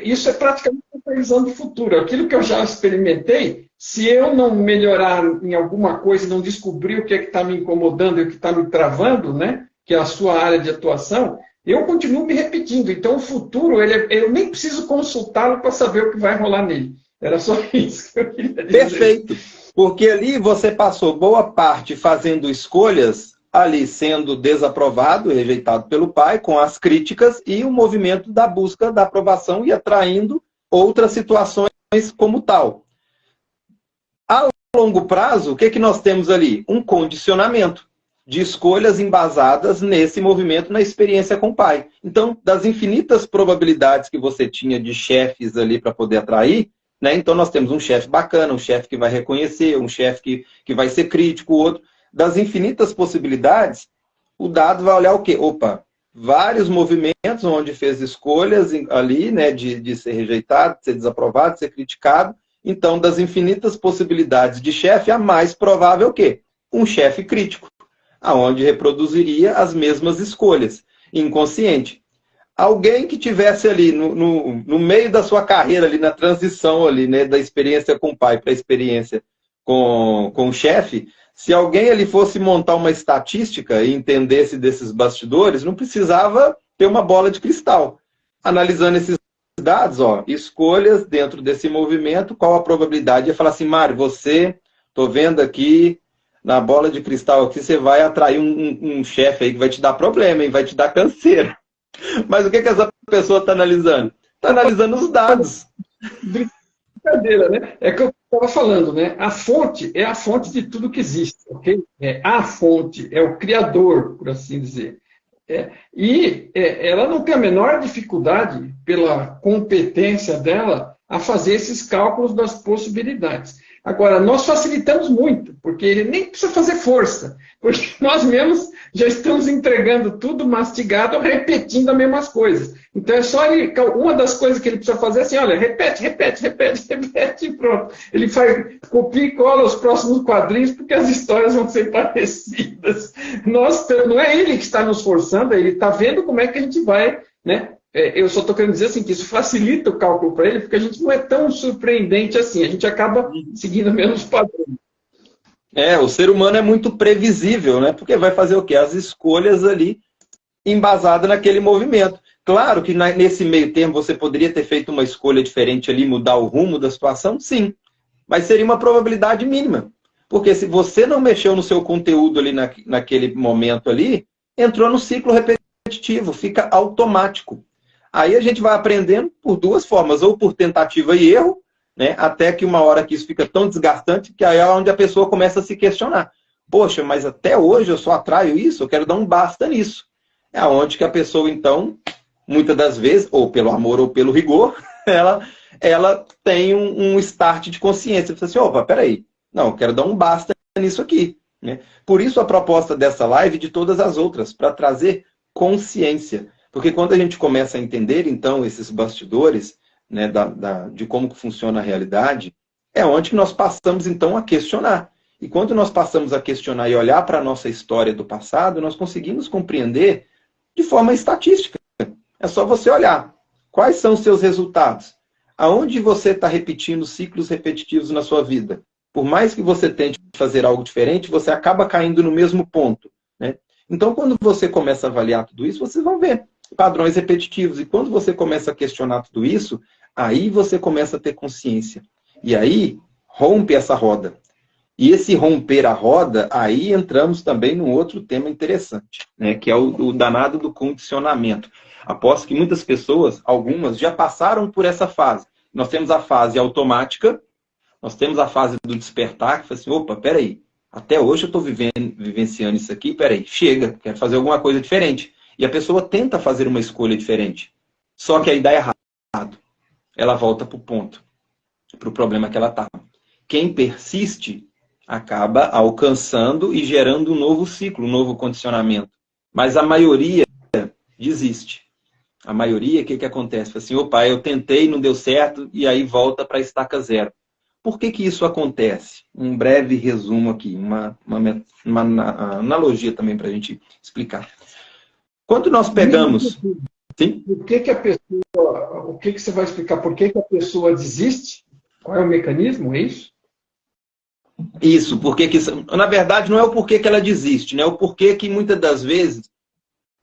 isso é praticamente uma previsão de futuro. Aquilo que eu já experimentei, se eu não melhorar em alguma coisa, não descobrir o que é que está me incomodando e o que está me travando, né, que é a sua área de atuação, eu continuo me repetindo. Então, o futuro, eu nem preciso consultá-lo para saber o que vai rolar nele. Era só isso que eu queria dizer. Perfeito. Porque ali você passou boa parte fazendo escolhas, ali sendo desaprovado, rejeitado pelo pai, com as críticas e o movimento da busca da aprovação e atraindo outras situações como tal. A longo prazo, o que nós temos ali? Um condicionamento de escolhas embasadas nesse movimento, na experiência com o pai. Então, das infinitas probabilidades que você tinha de chefes ali para poder atrair, né? Então, nós temos um chefe bacana, um chefe que vai reconhecer, um chefe que vai ser crítico, o outro. Das infinitas possibilidades, o dado vai olhar o quê? Opa, vários movimentos onde fez escolhas ali, né, de ser rejeitado, de ser desaprovado, de ser criticado. Então, das infinitas possibilidades de chefe, a mais provável é o quê? Um chefe crítico, aonde reproduziria as mesmas escolhas, inconsciente. Alguém que tivesse ali no meio da sua carreira, ali na transição ali, né, da experiência com o pai para a experiência com o chefe, se alguém ali fosse montar uma estatística e entendesse desses bastidores, não precisava ter uma bola de cristal. Analisando esses dados, ó, escolhas dentro desse movimento, qual a probabilidade? Ia falar assim, Mário, tô vendo aqui, na bola de cristal aqui, você vai atrair um chefe aí que vai te dar problema, hein? Vai te dar canseira. Mas o que essa pessoa está analisando? Está analisando os dados. Brincadeira, né? É que eu estava falando, né? A fonte é a fonte de tudo que existe, ok? A fonte é o criador, por assim dizer. Ela não tem a menor dificuldade, pela competência dela, a fazer esses cálculos das possibilidades. Agora, nós facilitamos muito, porque ele nem precisa fazer força, porque nós mesmos já estamos entregando tudo mastigado, repetindo as mesmas coisas. Então, é só ele. Uma das coisas que ele precisa fazer é assim: olha, repete, e pronto. Ele copia e cola os próximos quadrinhos, porque as histórias vão ser parecidas. Não é ele que está nos forçando, ele está vendo como é que a gente vai, né? Eu só estou querendo dizer assim, que isso facilita o cálculo para ele, porque a gente não é tão surpreendente assim, a gente acaba seguindo menos padrões. O ser humano é muito previsível, né? Porque vai fazer o quê? As escolhas ali embasadas naquele movimento. Claro que nesse meio termo você poderia ter feito uma escolha diferente ali, mudar o rumo da situação, sim. Mas seria uma probabilidade mínima. Porque se você não mexeu no seu conteúdo ali naquele momento ali, entrou no ciclo repetitivo, fica automático. Aí a gente vai aprendendo por duas formas, ou por tentativa e erro, né, até que uma hora que isso fica tão desgastante, que aí é onde a pessoa começa a se questionar. Poxa, mas até hoje eu só atraio isso, eu quero dar um basta nisso. É onde que a pessoa, então, muitas das vezes, ou pelo amor ou pelo rigor, ela tem um start de consciência. Você fala assim, opa, peraí, não, eu quero dar um basta nisso aqui. Né? Por isso a proposta dessa live e de todas as outras, para trazer consciência. Porque quando a gente começa a entender, então, esses bastidores, né, de como funciona a realidade, é onde nós passamos, então, a questionar. E quando nós passamos a questionar e olhar para a nossa história do passado, nós conseguimos compreender de forma estatística. É só você olhar. Quais são os seus resultados? Aonde você está repetindo ciclos repetitivos na sua vida? Por mais que você tente fazer algo diferente, você acaba caindo no mesmo ponto. Né? Então, quando você começa a avaliar tudo isso, vocês vão ver padrões repetitivos. E quando você começa a questionar tudo isso, aí você começa a ter consciência. E aí, rompe essa roda. E esse romper a roda, aí entramos também num outro tema interessante, né? Que é o danado do condicionamento. Aposto que muitas pessoas, algumas, já passaram por essa fase. Nós temos a fase automática, nós temos a fase do despertar, que fala assim, opa, peraí, até hoje eu estou vivenciando isso aqui, peraí, chega, quero fazer alguma coisa diferente. E a pessoa tenta fazer uma escolha diferente. Só que aí dá errado. Ela volta para o ponto, para o problema que ela está. Quem persiste acaba alcançando e gerando um novo ciclo, um novo condicionamento. Mas a maioria desiste. A maioria, o que acontece? Fala assim, opa, eu tentei, não deu certo, e aí volta para a estaca zero. Por que isso acontece? Um breve resumo aqui, uma analogia também para a gente explicar. Quando nós pegamos... Sim? Por que a pessoa... O que você vai explicar? Por que a pessoa desiste? Qual é o mecanismo? É isso? Isso, porque na verdade não é o porquê que ela desiste, né? É o porquê que muitas das vezes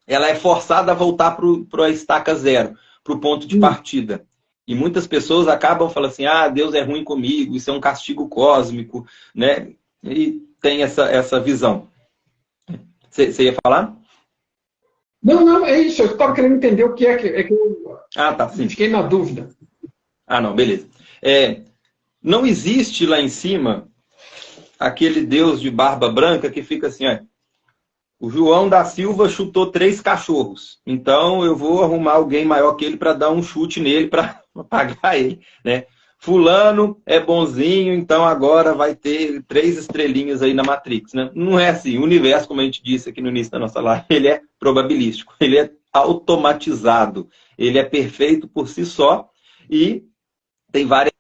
ela é forçada a voltar para a estaca zero, para o ponto de partida. E muitas pessoas acabam falando assim, ah, Deus é ruim comigo, isso é um castigo cósmico, né? E tem essa visão. Você ia falar? Não, é isso. Eu estava querendo entender o que é que eu Tá, sim. fiquei na dúvida. Não, beleza. Não existe lá em cima aquele Deus de barba branca que fica assim, ó. O João da Silva chutou 3 cachorros. Então eu vou arrumar alguém maior que ele para dar um chute nele para pagar ele, né? Fulano é bonzinho, então agora vai ter 3 estrelinhas aí na Matrix, né? Não é assim. O universo, como a gente disse aqui no início da nossa live, ele é probabilístico, ele é automatizado, ele é perfeito por si só e tem várias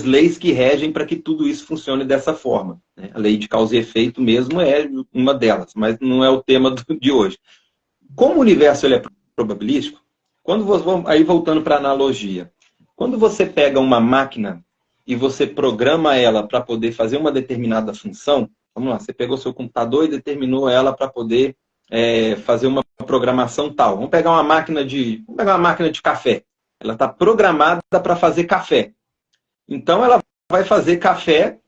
leis que regem para que tudo isso funcione dessa forma, né? A lei de causa e efeito mesmo é uma delas, mas não é o tema de hoje. Como o universo ele é probabilístico, aí voltando para a analogia, quando você pega uma máquina e você programa ela para poder fazer uma determinada função, vamos lá, você pegou seu computador e determinou ela para poder fazer uma programação tal. Vamos pegar uma máquina de café. Ela está programada para fazer café. Então, ela vai fazer café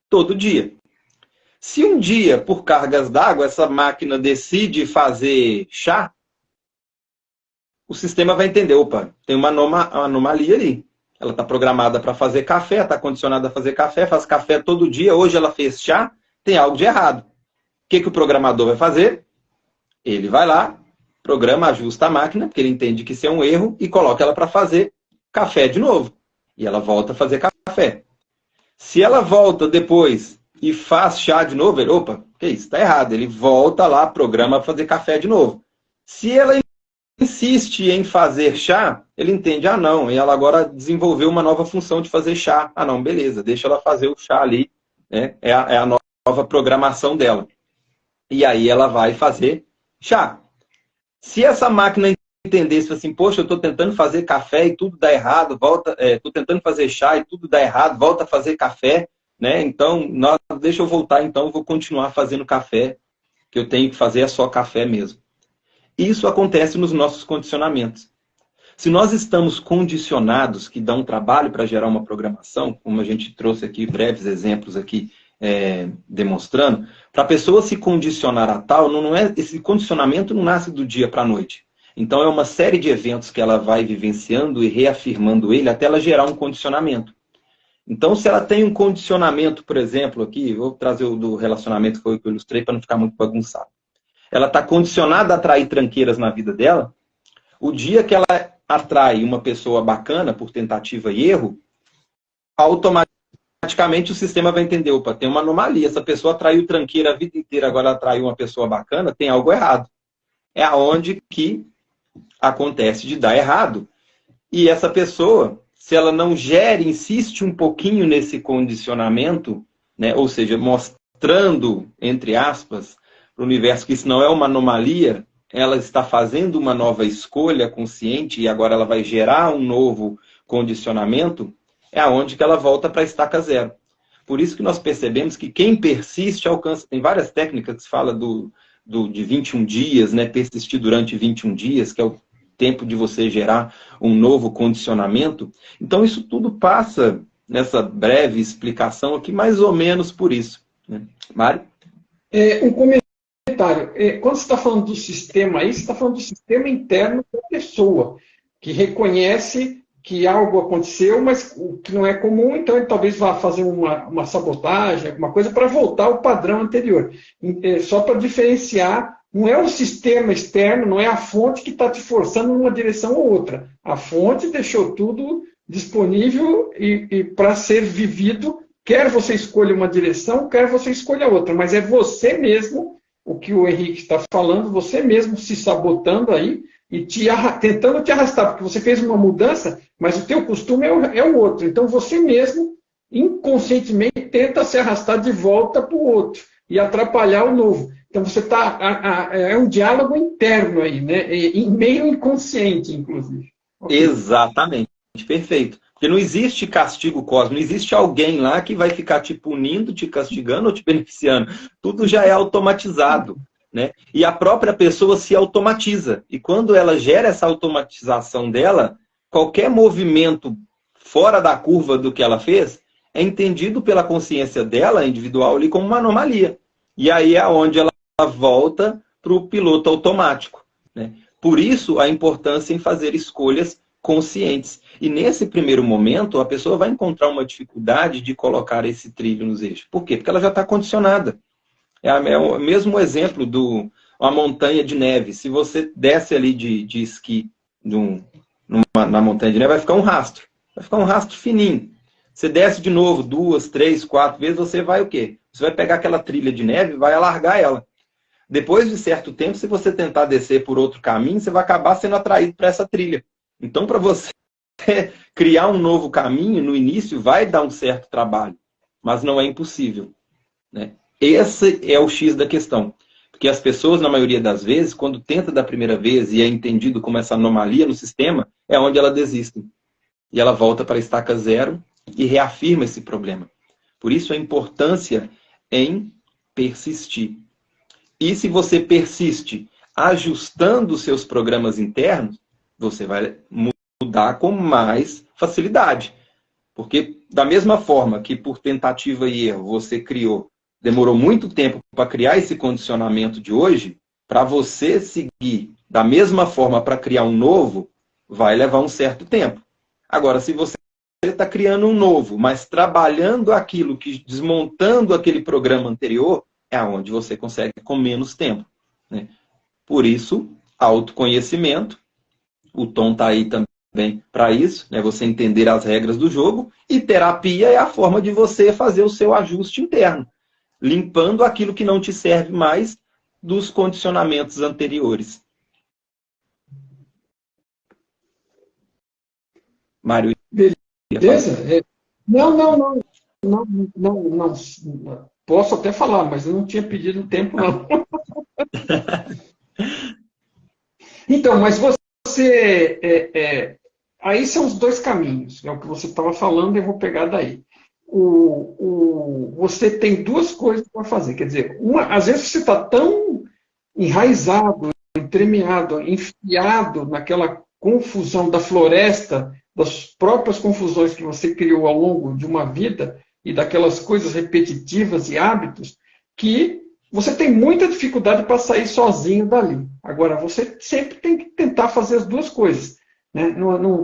todo dia. Se um dia, por cargas d'água, essa máquina decide fazer chá, o sistema vai entender, opa, tem uma anomalia ali. Ela está programada para fazer café, está condicionada a fazer café, faz café todo dia, hoje ela fez chá, tem algo de errado. O que o programador vai fazer? Ele vai lá, programa, ajusta a máquina, porque ele entende que isso é um erro, e coloca ela para fazer café de novo. E ela volta a fazer café. Se ela volta depois e faz chá de novo, ele, opa, que isso? Está errado. Ele volta lá, programa para fazer café de novo. Se ela insiste em fazer chá, ele entende, não, e ela agora desenvolveu uma nova função de fazer chá. Não, beleza, deixa ela fazer o chá ali, né? É a nova programação dela. E aí ela vai fazer chá. Se essa máquina entendesse assim, poxa, eu estou tentando fazer café e tudo dá errado, estou tentando fazer chá e tudo dá errado, volta a fazer café, né? Então, deixa eu voltar, então eu vou continuar fazendo café, que eu tenho que fazer é só café mesmo. Isso acontece nos nossos condicionamentos. Se nós estamos condicionados, que dão trabalho para gerar uma programação, como a gente trouxe aqui breves exemplos aqui, demonstrando, para a pessoa se condicionar a tal, esse condicionamento não nasce do dia para a noite. Então, é uma série de eventos que ela vai vivenciando e reafirmando ele até ela gerar um condicionamento. Então, se ela tem um condicionamento, por exemplo, aqui, vou trazer o do relacionamento que foi o que eu ilustrei para não ficar muito bagunçado. Ela está condicionada a atrair tranqueiras na vida dela. O dia que ela atrai uma pessoa bacana por tentativa e erro, automaticamente o sistema vai entender, opa, tem uma anomalia. Essa pessoa atraiu tranqueira a vida inteira, agora ela atraiu uma pessoa bacana, tem algo errado. É aonde que acontece de dar errado. E essa pessoa, se ela não insiste um pouquinho nesse condicionamento, né, ou seja, mostrando, entre aspas, para o universo que isso não é uma anomalia, ela está fazendo uma nova escolha consciente e agora ela vai gerar um novo condicionamento, é aonde que ela volta para a estaca zero. Por isso que nós percebemos que quem persiste alcança. Tem várias técnicas que se fala de 21 dias, né? Persistir durante 21 dias, que é o tempo de você gerar um novo condicionamento. Então, isso tudo passa nessa breve explicação aqui, mais ou menos por isso, né? Mário? Um comentário. Quando você está falando do sistema aí, você está falando do sistema interno da pessoa, que reconhece que algo aconteceu, mas o que não é comum, então ele talvez vá fazer uma sabotagem, alguma coisa, para voltar ao padrão anterior. Só para diferenciar, não é o sistema externo, não é a fonte que está te forçando numa direção ou outra. A fonte deixou tudo disponível e para ser vivido, quer você escolha uma direção, quer você escolha outra, mas é você mesmo, o que o Henrique está falando, você mesmo se sabotando aí e tentando te arrastar, porque você fez uma mudança, mas o teu costume é o outro. Então você mesmo, inconscientemente, tenta se arrastar de volta para o outro e atrapalhar o novo. Então você está. É um diálogo interno aí, né? Meio inconsciente, inclusive. Okay. Exatamente, perfeito. Porque não existe castigo cósmico, não existe alguém lá que vai ficar te punindo, te castigando ou te beneficiando. Tudo já é automatizado. né? E a própria pessoa se automatiza. E quando ela gera essa automatização dela, qualquer movimento fora da curva do que ela fez é entendido pela consciência dela, individual, ali, como uma anomalia. E aí é onde ela volta para o piloto automático, né? Por isso, a importância em fazer escolhas conscientes. E nesse primeiro momento, a pessoa vai encontrar uma dificuldade de colocar esse trilho nos eixos. Por quê? Porque ela já está condicionada. É o mesmo exemplo de uma montanha de neve. Se você desce ali de esqui na montanha de neve, vai ficar um rastro. Vai ficar um rastro fininho. Você desce de novo 2, 3, 4 vezes, você vai o quê? Você vai pegar aquela trilha de neve e vai alargar ela. Depois de certo tempo, se você tentar descer por outro caminho, você vai acabar sendo atraído para essa trilha. Então, para você criar um novo caminho, no início, vai dar um certo trabalho. Mas não é impossível, né? Esse é o X da questão. Porque as pessoas, na maioria das vezes, quando tenta da primeira vez e é entendido como essa anomalia no sistema, é onde ela desiste. E ela volta para a estaca zero e reafirma esse problema. Por isso a importância em persistir. E se você persiste ajustando os seus programas internos, você vai mudar com mais facilidade. Porque da mesma forma que por tentativa e erro você demorou muito tempo para criar esse condicionamento de hoje, para você seguir da mesma forma para criar um novo, vai levar um certo tempo. Agora, se você está criando um novo, mas trabalhando aquilo, desmontando aquele programa anterior, é onde você consegue com menos tempo, né? Por isso, autoconhecimento, o Tom está aí também para isso, né? Você entender as regras do jogo, e terapia é a forma de você fazer o seu ajuste interno, limpando aquilo que não te serve mais dos condicionamentos anteriores. Mário. Beleza? Não. Posso até falar, mas eu não tinha pedido tempo, não. Então, mas você... aí são os dois caminhos. É o que você estava falando, eu vou pegar daí. Você tem duas coisas para fazer. Quer dizer, às vezes você está tão enraizado, entremeado, enfiado naquela confusão da floresta, das próprias confusões que você criou ao longo de uma vida e daquelas coisas repetitivas e hábitos, que você tem muita dificuldade para sair sozinho dali. Agora, você sempre tem que tentar fazer as duas coisas, né?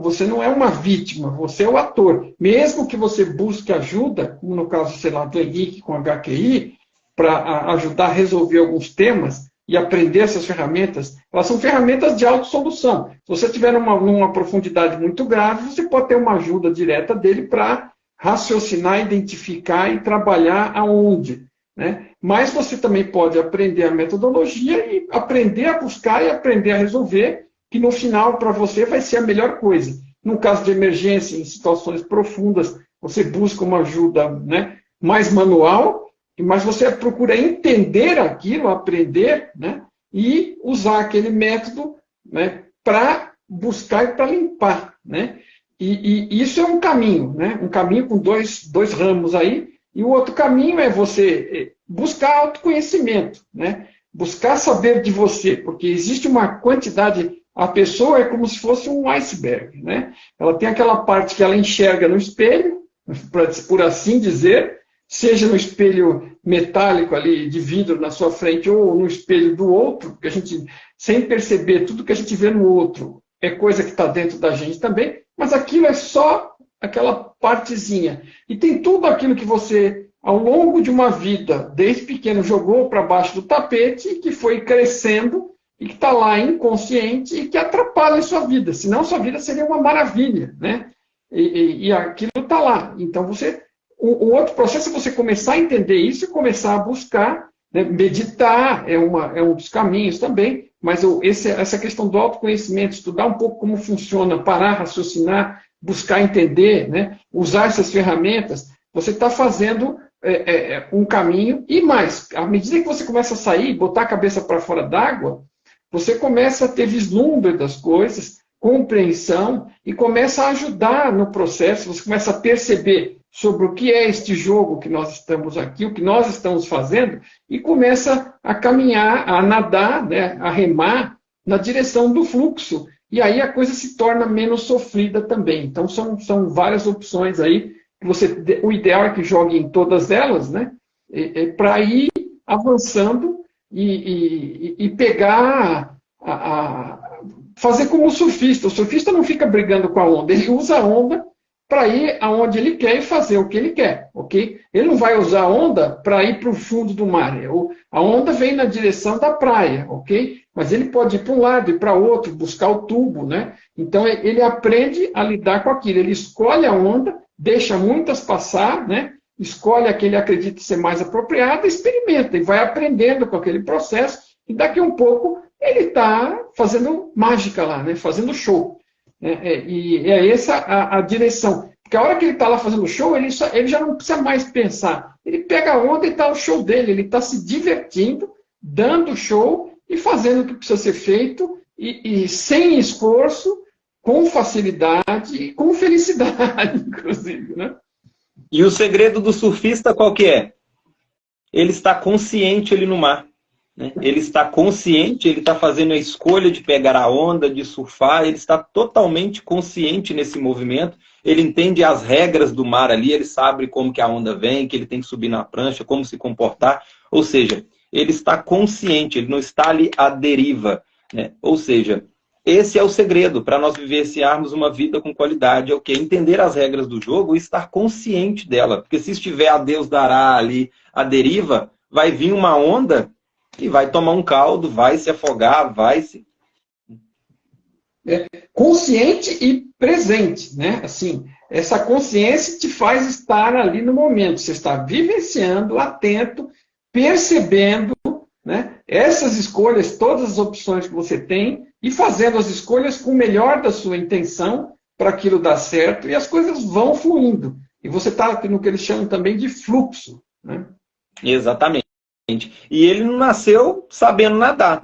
Você não é uma vítima, você é o ator. Mesmo que você busque ajuda, como no caso, sei lá, do Henrique com HQI, para ajudar a resolver alguns temas e aprender essas ferramentas, elas são ferramentas de autossolução. Se você tiver numa profundidade muito grave, você pode ter uma ajuda direta dele para raciocinar, identificar e trabalhar aonde, né? Mas você também pode aprender a metodologia e aprender a buscar e aprender a resolver, que no final, para você, vai ser a melhor coisa. No caso de emergência, em situações profundas, você busca uma ajuda, né, mais manual, mas você procura entender aquilo, aprender, né, e usar aquele método, né, para buscar e para limpar, né? E isso é um caminho, né? Um caminho com dois ramos aí, e o outro caminho é você buscar autoconhecimento, né? Buscar saber de você, porque existe uma quantidade. A pessoa é como se fosse um iceberg, né? Ela tem aquela parte que ela enxerga no espelho, por assim dizer, seja no espelho metálico ali de vidro na sua frente ou no espelho do outro, porque a gente, sem perceber, tudo que a gente vê no outro é coisa que está dentro da gente também, mas aquilo é só aquela partezinha. E tem tudo aquilo que você, ao longo de uma vida, desde pequeno, jogou para baixo do tapete e que foi crescendo e que está lá inconsciente e que atrapalha a sua vida. Senão, sua vida seria uma maravilha, né? E aquilo está lá. Então, o outro processo é você começar a entender isso e começar a buscar, né? Meditar é um dos caminhos também, mas essa questão do autoconhecimento, estudar um pouco como funciona, parar, raciocinar, buscar entender, né? Usar essas ferramentas, você está fazendo um caminho. E mais, à medida que você começa a sair, botar a cabeça para fora d'água, você começa a ter vislumbre das coisas, compreensão, e começa a ajudar no processo, você começa a perceber sobre o que é este jogo que nós estamos aqui, o que nós estamos fazendo, e começa a caminhar, a nadar, né, a remar na direção do fluxo. E aí a coisa se torna menos sofrida também. Então, são várias opções aí. O ideal é que jogue em todas elas, né, para ir avançando e pegar, fazer como o surfista. O surfista não fica brigando com a onda, ele usa a onda para ir aonde ele quer e fazer o que ele quer, ok? Ele não vai usar a onda para ir para o fundo do mar. A onda vem na direção da praia, ok? Mas ele pode ir para um lado e para outro, buscar o tubo, né? Então, ele aprende a lidar com aquilo. Ele escolhe a onda, deixa muitas passar, né? Escolhe a que ele acredita ser mais apropriada, experimenta e vai aprendendo com aquele processo. E daqui a um pouco, ele está fazendo mágica lá, né? Fazendo show. E é essa a direção. Porque a hora que ele está lá fazendo show, ele já não precisa mais pensar. Ele pega a onda e está o show dele. Ele está se divertindo, dando show e fazendo o que precisa ser feito, e sem esforço, com facilidade e com felicidade, inclusive. Né? E o segredo do surfista qual que é? Ele está consciente ali no mar. Ele está consciente, ele está fazendo a escolha de pegar a onda, de surfar, ele está totalmente consciente nesse movimento, ele entende as regras do mar ali, ele sabe como que a onda vem, que ele tem que subir na prancha, como se comportar, ou seja, ele está consciente, ele não está ali à deriva, né? Ou seja, esse é o segredo para nós vivenciarmos uma vida com qualidade, é o quê? Entender as regras do jogo e estar consciente dela, porque se estiver a Deus dará ali a deriva, vai vir uma onda e vai tomar um caldo, vai se afogar, vai se... Consciente e presente, né? Assim, essa consciência te faz estar ali no momento. Você está vivenciando, atento, percebendo, né? Essas escolhas, todas as opções que você tem, e fazendo as escolhas com o melhor da sua intenção para aquilo dar certo, e as coisas vão fluindo. E você está no que eles chamam também de fluxo, né? Exatamente. E ele não nasceu sabendo nadar.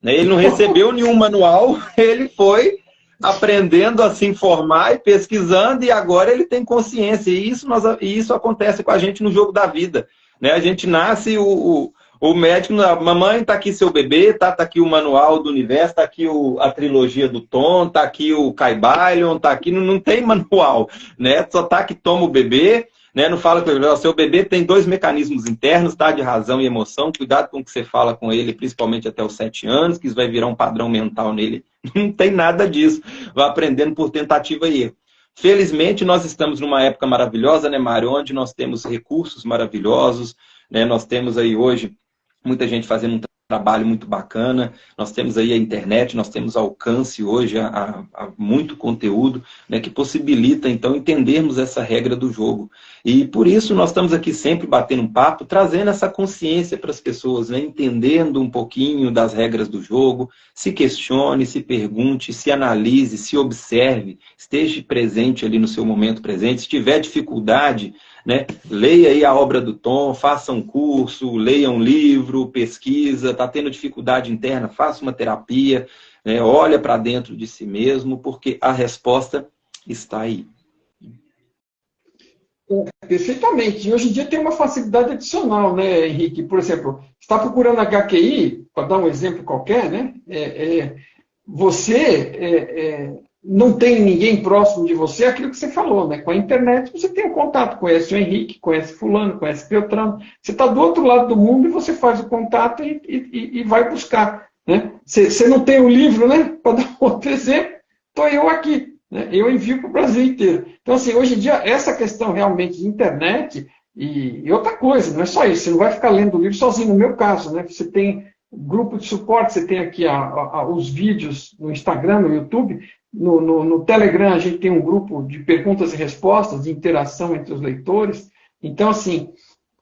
Ele não recebeu nenhum manual, ele foi aprendendo a se informar e pesquisando, e agora ele tem consciência. E isso acontece com a gente no jogo da vida. A gente nasce, o médico, mamãe, está aqui seu bebê, tá aqui o manual do universo, está aqui a trilogia do Tom, está aqui o Caibalion, está aqui, não tem manual, né? Só está que toma o bebê. Não fala com ele, seu bebê tem 2 mecanismos internos, tá? De razão e emoção. Cuidado com o que você fala com ele, principalmente até os 7 anos, que isso vai virar um padrão mental nele. Não tem nada disso. Vai aprendendo por tentativa e erro. Felizmente, nós estamos numa época maravilhosa, né, Mário? Onde nós temos recursos maravilhosos, né? Nós temos aí hoje muita gente fazendo um trabalho muito bacana, nós temos aí a internet, nós temos alcance hoje a muito conteúdo, né, que possibilita, então, entendermos essa regra do jogo. E por isso nós estamos aqui sempre batendo um papo, trazendo essa consciência para as pessoas, né, entendendo um pouquinho das regras do jogo, se questione, se pergunte, se analise, se observe, esteja presente ali no seu momento presente, se tiver dificuldade, né? Leia aí a obra do Tom, faça um curso, leia um livro, pesquisa, está tendo dificuldade interna, faça uma terapia, né? Olha para dentro de si mesmo, porque a resposta está aí. Perfeitamente. E hoje em dia tem uma facilidade adicional, né, Henrique? Por exemplo, você está procurando HQI, para dar um exemplo qualquer, né? Você não tem ninguém próximo de você, aquilo que você falou, né? Com a internet você tem um contato, conhece o Henrique, conhece fulano, conhece Beltrano. Você está do outro lado do mundo e você faz o contato e vai buscar. Né? Você não tem o livro, né? Para dar outro exemplo, estou eu aqui. Né? Eu envio para o Brasil inteiro. Então, assim, hoje em dia, essa questão realmente de internet e outra coisa, não é só isso. Você não vai ficar lendo o livro sozinho, no meu caso, né? Você tem grupo de suporte, você tem aqui os vídeos no Instagram, no YouTube. No Telegram, a gente tem um grupo de perguntas e respostas, de interação entre os leitores. Então, assim,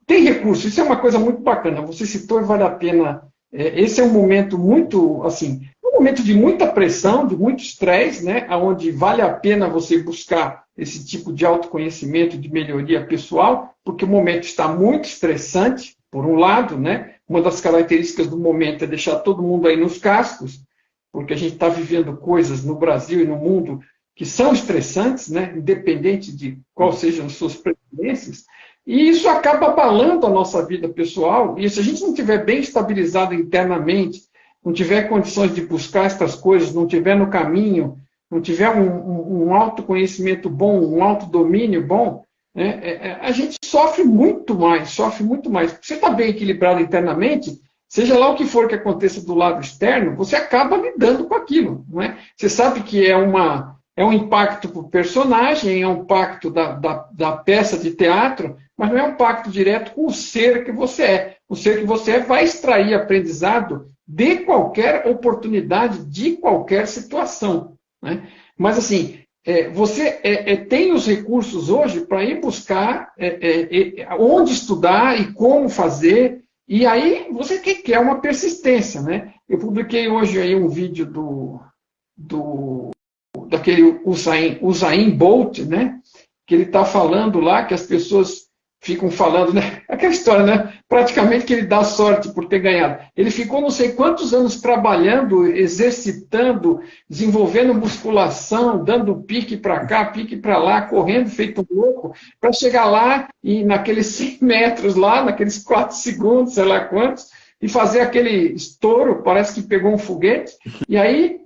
tem recurso. Isso é uma coisa muito bacana. Você citou e vale a pena. Esse é um momento muito, assim, um momento de muita pressão, de muito estresse, né? Onde vale a pena você buscar esse tipo de autoconhecimento, de melhoria pessoal, porque o momento está muito estressante, por um lado, né? Uma das características do momento é deixar todo mundo aí nos cascos, porque a gente está vivendo coisas no Brasil e no mundo que são estressantes, né? Independente de quais sejam as suas preferências interesses, e isso acaba abalando a nossa vida pessoal, e se a gente não estiver bem estabilizado internamente, não tiver condições de buscar essas coisas, não tiver no caminho, não tiver um autoconhecimento bom, um autodomínio bom, né, a gente sofre muito mais, sofre muito mais. Você está bem equilibrado internamente, seja lá o que for que aconteça do lado externo, você acaba lidando com aquilo. Não é? Você sabe que é um impacto para o personagem, é um impacto da peça de teatro, mas não é um impacto direto com o ser que você é. O ser que você é vai extrair aprendizado de qualquer oportunidade, de qualquer situação. Né? Mas, assim, você tem os recursos hoje para ir buscar onde estudar e como fazer, e aí você quer uma persistência. Né? Eu publiquei hoje aí um vídeo daquele Usain Bolt, né? Que ele está falando lá, que as pessoas ficam falando, né? Aquela história, né? Praticamente que ele dá sorte por ter ganhado. Ele ficou não sei quantos anos trabalhando, exercitando, desenvolvendo musculação, dando pique para cá, pique para lá, correndo feito um louco, para chegar lá e naqueles 100 metros lá, naqueles 4 segundos, sei lá quantos, e fazer aquele estouro, parece que pegou um foguete, e aí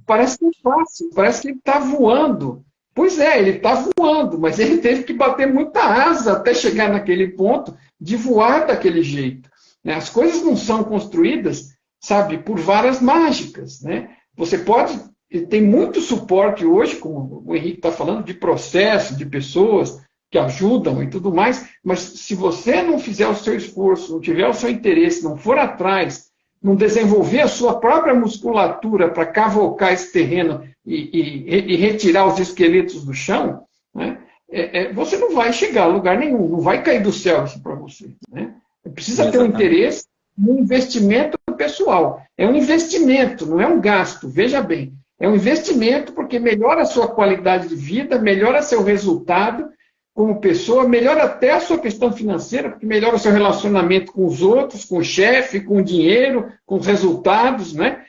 parece que é fácil, parece que ele está voando. Pois é, ele está voando, mas ele teve que bater muita asa até chegar naquele ponto de voar daquele jeito. Né? As coisas não são construídas, sabe, por varas mágicas. Né? Você pode, tem muito suporte hoje, como o Henrique está falando, de processo, de pessoas que ajudam e tudo mais, mas se você não fizer o seu esforço, não tiver o seu interesse, não for atrás, não desenvolver a sua própria musculatura para cavocar esse terreno e retirar os esqueletos do chão, né, você não vai chegar a lugar nenhum, não vai cair do céu isso para você. Né? Precisa ter um interesse no investimento pessoal. É um investimento, não é um gasto, veja bem. É um investimento porque melhora a sua qualidade de vida, melhora seu resultado como pessoa, melhora até a sua questão financeira, porque melhora o seu relacionamento com os outros, com o chefe, com o dinheiro, com os resultados, né?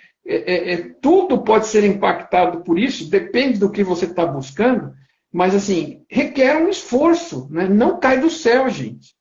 Tudo pode ser impactado por isso, depende do que você está buscando, mas, assim, requer um esforço, né? Não cai do céu, gente.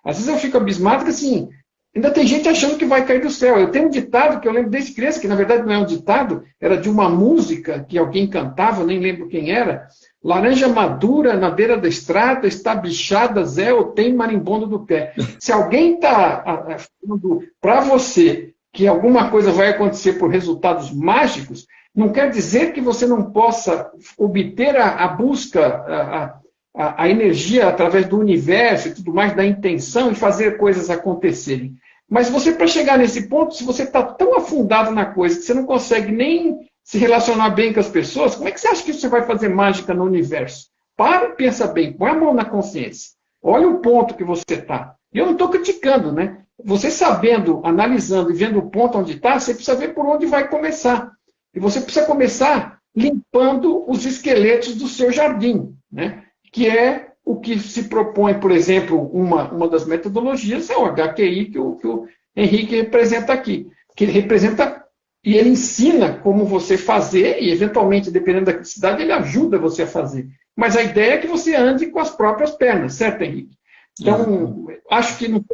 Às vezes eu fico abismado que, assim, ainda tem gente achando que vai cair do céu. Eu tenho um ditado que eu lembro desde criança, que na verdade não é um ditado, era de uma música que alguém cantava, nem lembro quem era. Laranja madura na beira da estrada, está bichada, Zé, ou tem marimbondo do pé. Se alguém está falando para você que alguma coisa vai acontecer por resultados mágicos, não quer dizer que você não possa obter a busca, a energia através do universo e tudo mais, da intenção e fazer coisas acontecerem. Mas você, para chegar nesse ponto, se você está tão afundado na coisa que você não consegue nem se relacionar bem com as pessoas, como é que você acha que você vai fazer mágica no universo? Para e pensa bem, põe a mão na consciência. Olha o ponto que você está. E eu não estou criticando, né? Você sabendo, analisando e vendo o ponto onde está, você precisa ver por onde vai começar. E você precisa começar limpando os esqueletos do seu jardim, né? Que é o que se propõe, por exemplo, uma das metodologias é o HQI que o Henrique representa aqui. Que ele representa e ele ensina como você fazer e, eventualmente, dependendo da criticidade, ele ajuda você a fazer. Mas a ideia é que você ande com as próprias pernas, certo, Henrique? Então, acho que não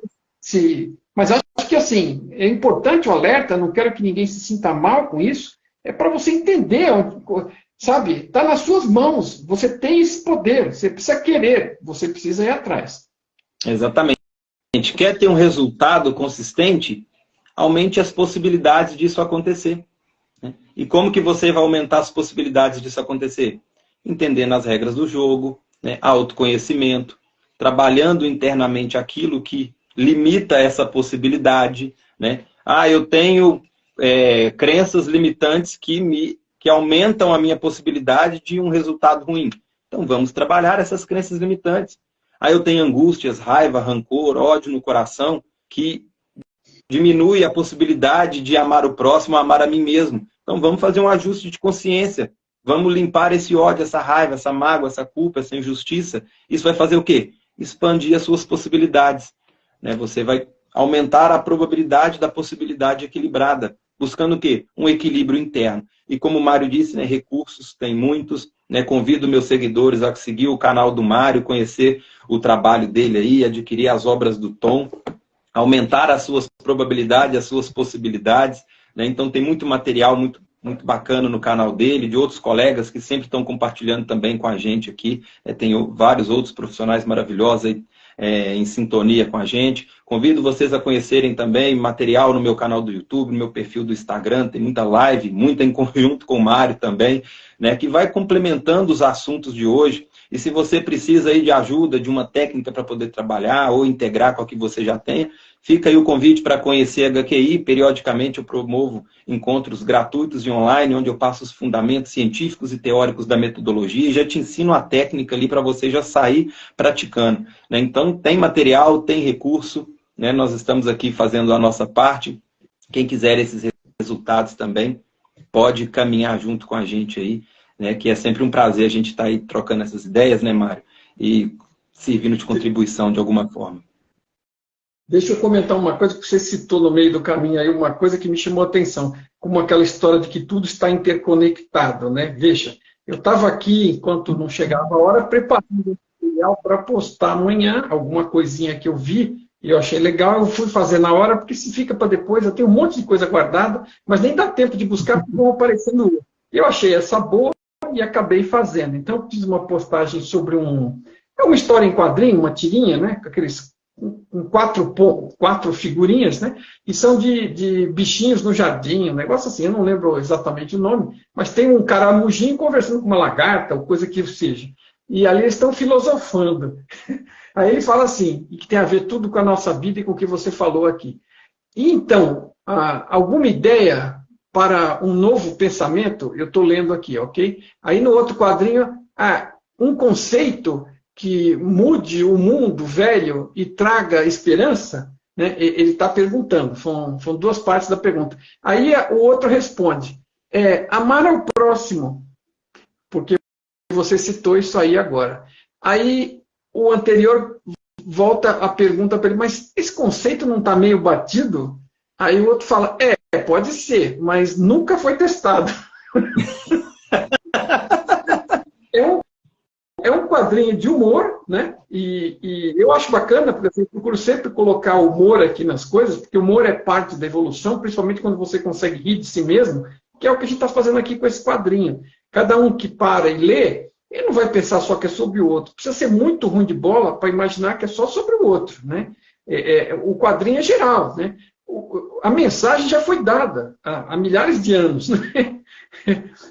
mas acho que, assim, é importante o alerta, não quero que ninguém se sinta mal com isso, é para você entender, sabe? Está nas suas mãos, você tem esse poder, você precisa querer, você precisa ir atrás. Exatamente. Quer ter um resultado consistente? Aumente as possibilidades disso acontecer. Né? E como que você vai aumentar as possibilidades disso acontecer? Entendendo as regras do jogo, né? Autoconhecimento, trabalhando internamente aquilo que limita essa possibilidade. Né? Eu tenho crenças limitantes que aumentam a minha possibilidade de um resultado ruim. Então vamos trabalhar essas crenças limitantes. Eu tenho angústias, raiva, rancor, ódio no coração, que diminui a possibilidade de amar o próximo, amar a mim mesmo. Então vamos fazer um ajuste de consciência. Vamos limpar esse ódio, essa raiva, essa mágoa, essa culpa, essa injustiça. Isso vai fazer o quê? Expandir as suas possibilidades. Né? Você vai aumentar a probabilidade da possibilidade equilibrada. Buscando o quê? Um equilíbrio interno. E como o Mário disse, né, recursos tem muitos. né? Convido meus seguidores a seguir o canal do Mário, conhecer o trabalho dele aí, adquirir as obras do Tom, aumentar as suas probabilidades, as suas possibilidades, né? Então tem muito material, muito bacana no canal dele, de outros colegas que sempre estão compartilhando também com a gente aqui. Tem vários outros profissionais maravilhosos aí, em sintonia com a gente. Convido vocês a conhecerem também material no meu canal do YouTube, no meu perfil do Instagram, tem muita live, muita em conjunto com o Mário também, né, que vai complementando os assuntos de hoje. E se você precisa aí de ajuda, de uma técnica para poder trabalhar ou integrar com a que você já tenha, fica aí o convite para conhecer a HQI. Periodicamente eu promovo encontros gratuitos e online, onde eu passo os fundamentos científicos e teóricos da metodologia e já te ensino a técnica ali para você já sair praticando, né? Então tem material, tem recurso, né? Nós estamos aqui fazendo a nossa parte. Quem quiser esses resultados também pode caminhar junto com a gente aí, né, que é sempre um prazer a gente estar aí trocando essas ideias, né, Mário? E servindo de contribuição de alguma forma. Deixa eu comentar uma coisa que você citou no meio do caminho aí, uma coisa que me chamou a atenção, como aquela história de que tudo está interconectado, né? Veja, eu estava aqui, enquanto não chegava a hora, preparando material para postar amanhã, alguma coisinha que eu vi, e eu achei legal, eu fui fazer na hora, porque se fica para depois, eu tenho um monte de coisa guardada, mas nem dá tempo de buscar, porque vão aparecendo. Eu achei essa boa, e acabei fazendo. Então, eu fiz uma postagem sobre é uma história em quadrinho, uma tirinha, né? Com aqueles quatro figurinhas, né? E são de bichinhos no jardim, um negócio assim, eu não lembro exatamente o nome, mas tem um caramujinho conversando com uma lagarta, ou coisa que seja. E ali eles estão filosofando. Aí ele fala assim, e que tem a ver tudo com a nossa vida e com o que você falou aqui. E então, alguma ideia para um novo pensamento, eu estou lendo aqui, ok? Aí no outro quadrinho, um conceito que mude o mundo velho e traga esperança, né? Ele está perguntando, são duas partes da pergunta. Aí o outro responde, amar ao próximo, porque você citou isso aí agora. Aí o anterior volta a pergunta para ele, mas esse conceito não está meio batido? Aí o outro fala, pode ser, mas nunca foi testado. É um quadrinho de humor, né? E eu acho bacana, porque assim, eu procuro sempre colocar humor aqui nas coisas, porque o humor é parte da evolução, principalmente quando você consegue rir de si mesmo, que é o que a gente está fazendo aqui com esse quadrinho. Cada um que para e lê, ele não vai pensar só que é sobre o outro. Precisa ser muito ruim de bola para imaginar que é só sobre o outro, né? O quadrinho é geral, né? A mensagem já foi dada há milhares de anos, né?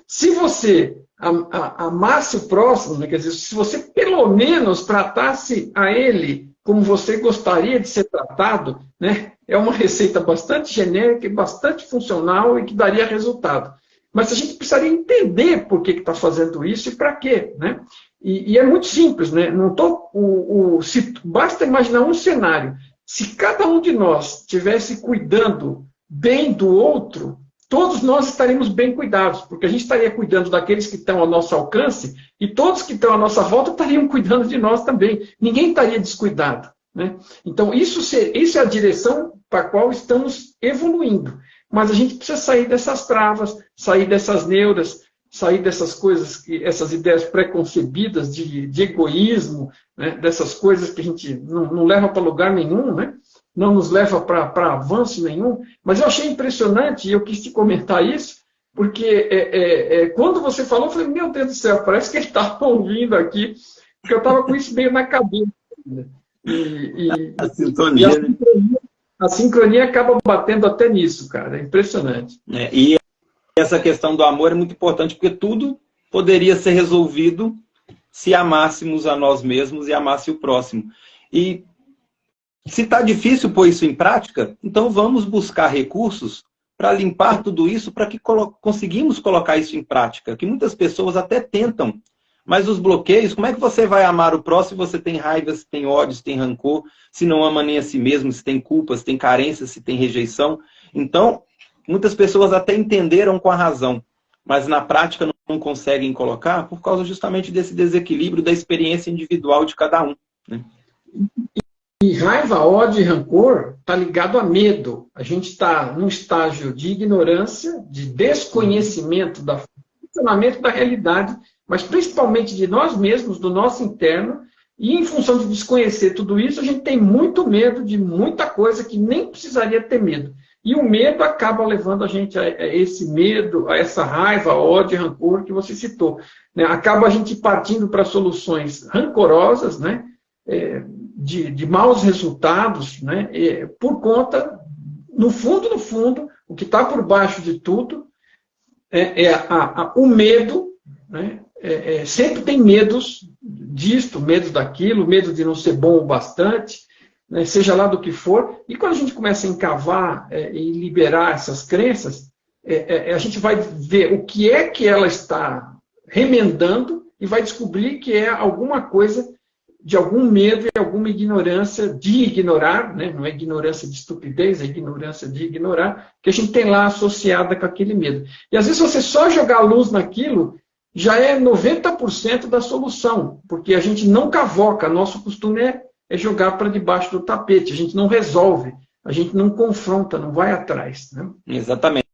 Se você amasse o próximo, né? Quer dizer, se você pelo menos tratasse a ele como você gostaria de ser tratado, né? É uma receita bastante genérica e bastante funcional e que daria resultado. Mas a gente precisaria entender por que está fazendo isso e para quê, né? E é muito simples, né? Basta imaginar um cenário. Se cada um de nós estivesse cuidando bem do outro, todos nós estaríamos bem cuidados, porque a gente estaria cuidando daqueles que estão ao nosso alcance e todos que estão à nossa volta estariam cuidando de nós também. Ninguém estaria descuidado, né? Então, isso é a direção para a qual estamos evoluindo. Mas a gente precisa sair dessas travas, sair dessas neuras, sair dessas coisas, essas ideias preconcebidas de egoísmo, né? Dessas coisas que a gente não leva para lugar nenhum, né? Não nos leva para avanço nenhum. Mas eu achei impressionante, e eu quis te comentar isso, porque quando você falou, eu falei, meu Deus do céu, parece que ele estava ouvindo aqui, porque eu estava com isso meio na cabeça. Né? A sintonia, a sincronia acaba batendo até nisso, cara. É impressionante. E essa questão do amor é muito importante, porque tudo poderia ser resolvido se amássemos a nós mesmos e amasse o próximo. E se está difícil pôr isso em prática, então vamos buscar recursos para limpar tudo isso, para que conseguimos colocar isso em prática. Que muitas pessoas até tentam, mas os bloqueios, como é que você vai amar o próximo se você tem raiva, se tem ódio, se tem rancor, se não ama nem a si mesmo, se tem culpa, se tem carência, se tem rejeição? Então, muitas pessoas até entenderam com a razão, mas na prática não conseguem colocar por causa justamente desse desequilíbrio da experiência individual de cada um, né? E raiva, ódio e rancor está ligado a medo. A gente está num estágio de ignorância, de desconhecimento do funcionamento da realidade mas principalmente de nós mesmos, do nosso interno, e em função de desconhecer tudo isso, a gente tem muito medo de muita coisa que nem precisaria ter medo. E o medo acaba levando a gente a esse medo, a essa raiva, ódio, rancor que você citou, né? Acaba a gente partindo para soluções rancorosas, né? De maus resultados, né? Por conta, no fundo, o que está por baixo de tudo o medo, né? Sempre tem medos disto, medo daquilo, medo de não ser bom o bastante, né? Seja lá do que for. E quando a gente começa a encavar e liberar essas crenças, a gente vai ver o que é que ela está remendando e vai descobrir que é alguma coisa de algum medo e alguma ignorância de ignorar, né? Não é ignorância de estupidez, é ignorância de ignorar, que a gente tem lá associada com aquele medo. E às vezes você só jogar luz naquilo já é 90% da solução, porque a gente não cavoca, nosso costume é jogar para debaixo do tapete, a gente não resolve, a gente não confronta, não vai atrás, né? Exatamente.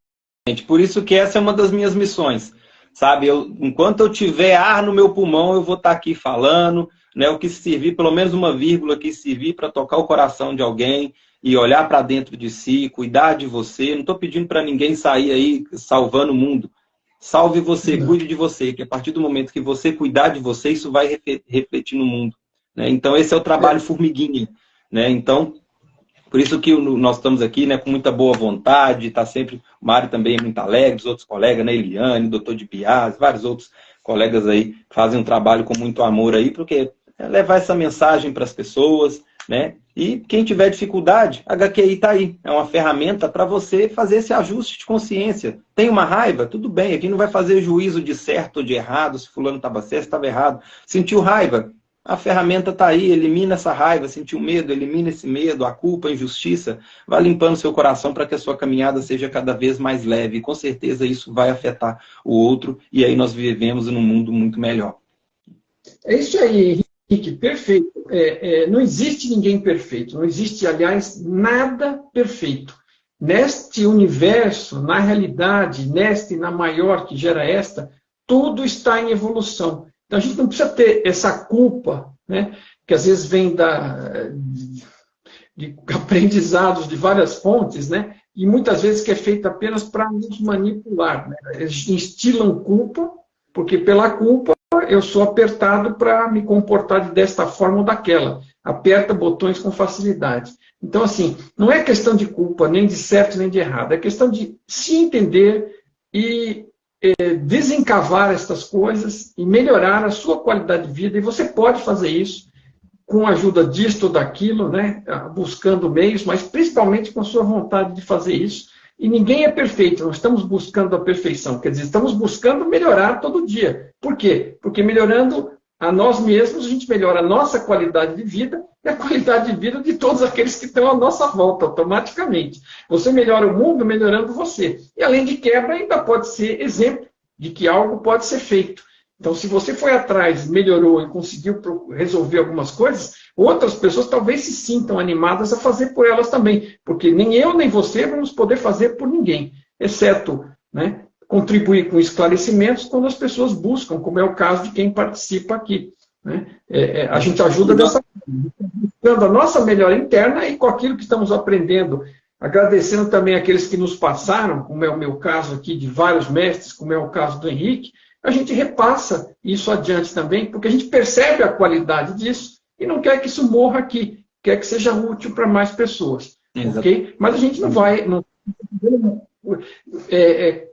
Por isso que essa é uma das minhas missões, sabe? Enquanto eu tiver ar no meu pulmão, eu vou estar aqui falando, né? O que servir, pelo menos uma vírgula que servir para tocar o coração de alguém e olhar para dentro de si, cuidar de você. Não estou pedindo para ninguém sair aí salvando o mundo. Salve você, cuide de você, que a partir do momento que você cuidar de você, isso vai refletir no mundo, né? Então esse é o trabalho formiguinha, né? Então, por isso que nós estamos aqui, né, com muita boa vontade, está sempre, o Mário também é muito alegre, os outros colegas, né, Eliane, o doutor de Bias, vários outros colegas aí fazem um trabalho com muito amor aí, porque é levar essa mensagem para as pessoas, né? E quem tiver dificuldade, a HQI está aí. É uma ferramenta para você fazer esse ajuste de consciência. Tem uma raiva? Tudo bem. Aqui não vai fazer juízo de certo ou de errado, se fulano estava certo, estava errado. Sentiu raiva? A ferramenta está aí, elimina essa raiva. Sentiu medo? Elimina esse medo, a culpa, a injustiça. Vai limpando seu coração para que a sua caminhada seja cada vez mais leve. E com certeza isso vai afetar o outro. E aí nós vivemos num mundo muito melhor. É isso aí, Henrique, perfeito. Não existe ninguém perfeito, não existe, aliás, nada perfeito. Neste universo, na realidade, nesta e na maior que gera esta, tudo está em evolução. Então a gente não precisa ter essa culpa, né, que às vezes vem de aprendizados de várias fontes, né, e muitas vezes que é feita apenas para nos manipular, né? Eles instilam culpa, porque pela culpa eu sou apertado para me comportar desta forma ou daquela. Aperta botões com facilidade. Então, assim, não é questão de culpa, nem de certo, nem de errado. É questão de se entender e desencavar estas coisas e melhorar a sua qualidade de vida. E você pode fazer isso com a ajuda disto ou daquilo, né? Buscando meios, mas principalmente com a sua vontade de fazer isso. E ninguém é perfeito, nós estamos buscando a perfeição. Quer dizer, estamos buscando melhorar todo dia. Por quê? Porque melhorando a nós mesmos, a gente melhora a nossa qualidade de vida e a qualidade de vida de todos aqueles que estão à nossa volta, automaticamente. Você melhora o mundo melhorando você. E além de quebra, ainda pode ser exemplo de que algo pode ser feito. Então, se você foi atrás, melhorou e conseguiu resolver algumas coisas, outras pessoas talvez se sintam animadas a fazer por elas também. Porque nem eu, nem você vamos poder fazer por ninguém, exceto, né, contribuir com esclarecimentos quando as pessoas buscam, como é o caso de quem participa aqui, né? A gente ajuda dessa forma, buscando a nossa melhora interna e com aquilo que estamos aprendendo, agradecendo também aqueles que nos passaram, como é o meu caso aqui, de vários mestres, como é o caso do Henrique, a gente repassa isso adiante também, porque a gente percebe a qualidade disso e não quer que isso morra aqui, quer que seja útil para mais pessoas. Okay? Mas a gente não vai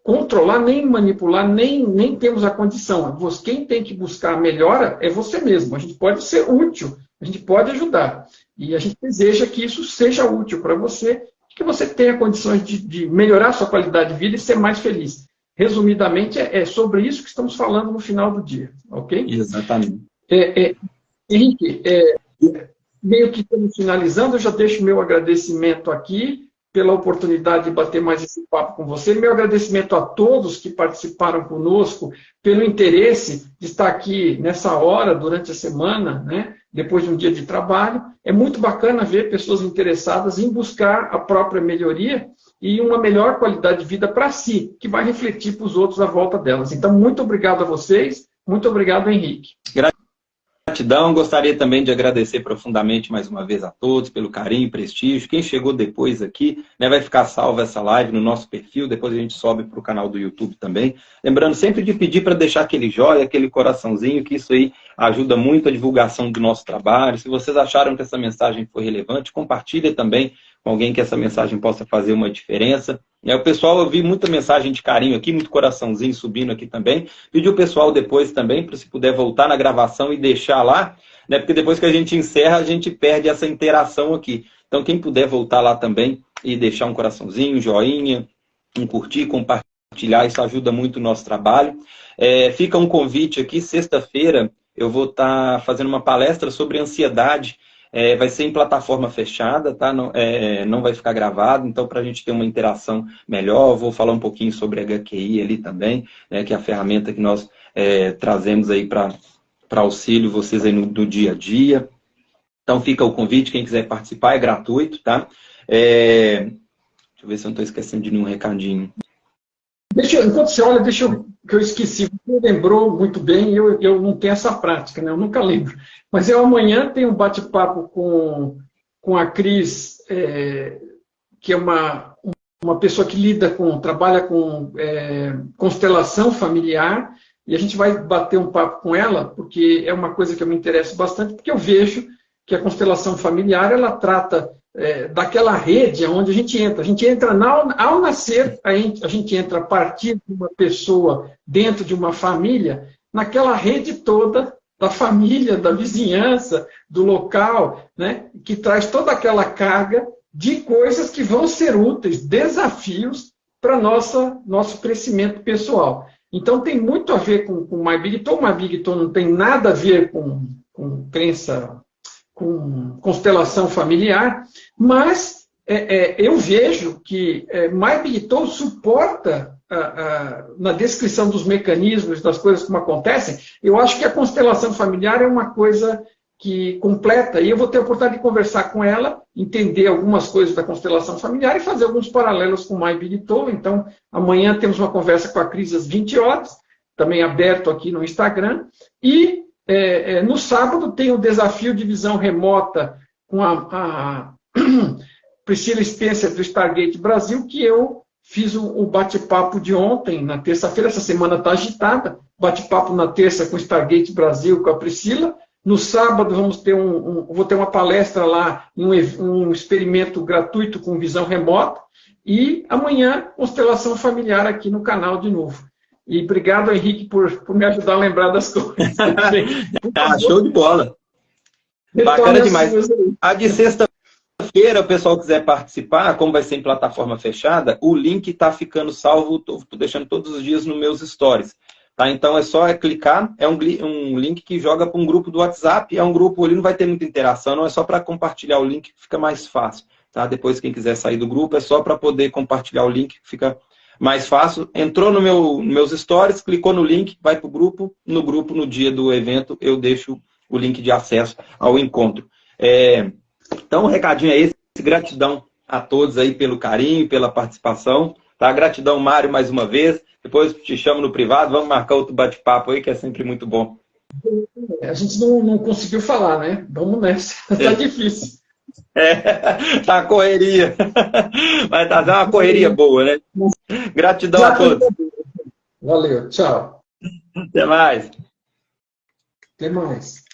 controlar, nem manipular, nem temos a condição. Quem tem que buscar a melhora é você mesmo. A gente pode ser útil, a gente pode ajudar. E a gente deseja que isso seja útil para você, que você tenha condições de melhorar a sua qualidade de vida e ser mais feliz. Resumidamente, é sobre isso que estamos falando no final do dia, ok? Exatamente. Henrique, meio que estamos finalizando, eu já deixo meu agradecimento aqui pela oportunidade de bater mais esse papo com você. Meu agradecimento a todos que participaram conosco, pelo interesse de estar aqui nessa hora, durante a semana, né, depois de um dia de trabalho. É muito bacana ver pessoas interessadas em buscar a própria melhoria e uma melhor qualidade de vida para si, que vai refletir para os outros à volta delas. Então, muito obrigado a vocês. Muito obrigado, Henrique. Gratidão, gostaria também de agradecer profundamente mais uma vez a todos pelo carinho e prestígio. Quem chegou depois aqui, né, vai ficar salva essa live no nosso perfil, depois a gente sobe para o canal do YouTube também. Lembrando sempre de pedir para deixar aquele joia, aquele coraçãozinho, que isso aí ajuda muito a divulgação do nosso trabalho. Se vocês acharam que essa mensagem foi relevante, compartilha também com alguém que essa mensagem possa fazer uma diferença. O pessoal, eu vi muita mensagem de carinho aqui, muito coraçãozinho subindo aqui também. Pedi o pessoal depois também, para se puder voltar na gravação e deixar lá, né? Porque depois que a gente encerra, a gente perde essa interação aqui. Então, quem puder voltar lá também e deixar um coraçãozinho, um joinha, um curtir, compartilhar, isso ajuda muito o nosso trabalho. Fica um convite aqui, sexta-feira eu vou estar fazendo uma palestra sobre ansiedade. Vai ser em plataforma fechada, tá? Não vai ficar gravado, então para a gente ter uma interação melhor, vou falar um pouquinho sobre HQI ali também, né, que é a ferramenta que nós trazemos aí para auxílio vocês aí no dia a dia. Então fica o convite, quem quiser participar é gratuito, tá? Deixa eu ver se eu não estou esquecendo de nenhum recadinho. Enquanto você olha, que eu esqueci. Você lembrou muito bem, eu não tenho essa prática, né? Eu nunca lembro. Mas eu amanhã tenho um bate-papo com a Cris, que é uma pessoa que trabalha com constelação familiar, e a gente vai bater um papo com ela, porque é uma coisa que eu me interesso bastante, porque eu vejo que a constelação familiar, ela trata daquela rede onde a gente entra. A gente entra ao nascer, a gente entra a partir de uma pessoa dentro de uma família, naquela rede toda da família, da vizinhança, do local, né, que traz toda aquela carga de coisas que vão ser úteis, desafios para nosso crescimento pessoal. Então, tem muito a ver com o MyBigTone. O MyBigTone não tem nada a ver com crença, com constelação familiar, mas eu vejo que MyBigTone suporta, na descrição dos mecanismos, das coisas como acontecem. Eu acho que a constelação familiar é uma coisa que completa, e eu vou ter a oportunidade de conversar com ela, entender algumas coisas da constelação familiar e fazer alguns paralelos com o MyBigTone. Então, amanhã temos uma conversa com a Cris às 20 horas, também aberto aqui no Instagram, e no sábado tem o desafio de visão remota com a Priscila Spencer do Stargate Brasil, que eu fiz o bate-papo de ontem, na terça-feira. Essa semana está agitada, bate-papo na terça com o Stargate Brasil, com a Priscila. No sábado vou ter uma palestra lá, um experimento gratuito com visão remota, e amanhã constelação familiar aqui no canal de novo. E obrigado, Henrique, por me ajudar a lembrar das coisas. Show de bola. Bacana demais. A de sexta-feira, o pessoal quiser participar, como vai ser em plataforma fechada, o link está ficando salvo, estou deixando todos os dias nos meus stories. Tá? Então é só clicar, é um link que joga para um grupo do WhatsApp, é um grupo ali, não vai ter muita interação, não é só para compartilhar o link que fica mais fácil. Tá? Depois, quem quiser sair do grupo, é só para poder compartilhar o link que fica mais fácil. Entrou nos meus stories, clicou no link, vai para o grupo. No grupo, no dia do evento, eu deixo o link de acesso ao encontro. Então, o recadinho é esse. Gratidão a todos aí pelo carinho, pela participação. Tá? Gratidão, Mário, mais uma vez. Depois te chamo no privado, vamos marcar outro bate-papo aí, que é sempre muito bom. A gente não conseguiu falar, né? Vamos nessa. Tá difícil. Tá correria. Vai dar uma correria boa, né? Gratidão a todos. Valeu, tchau. Até mais. Até mais.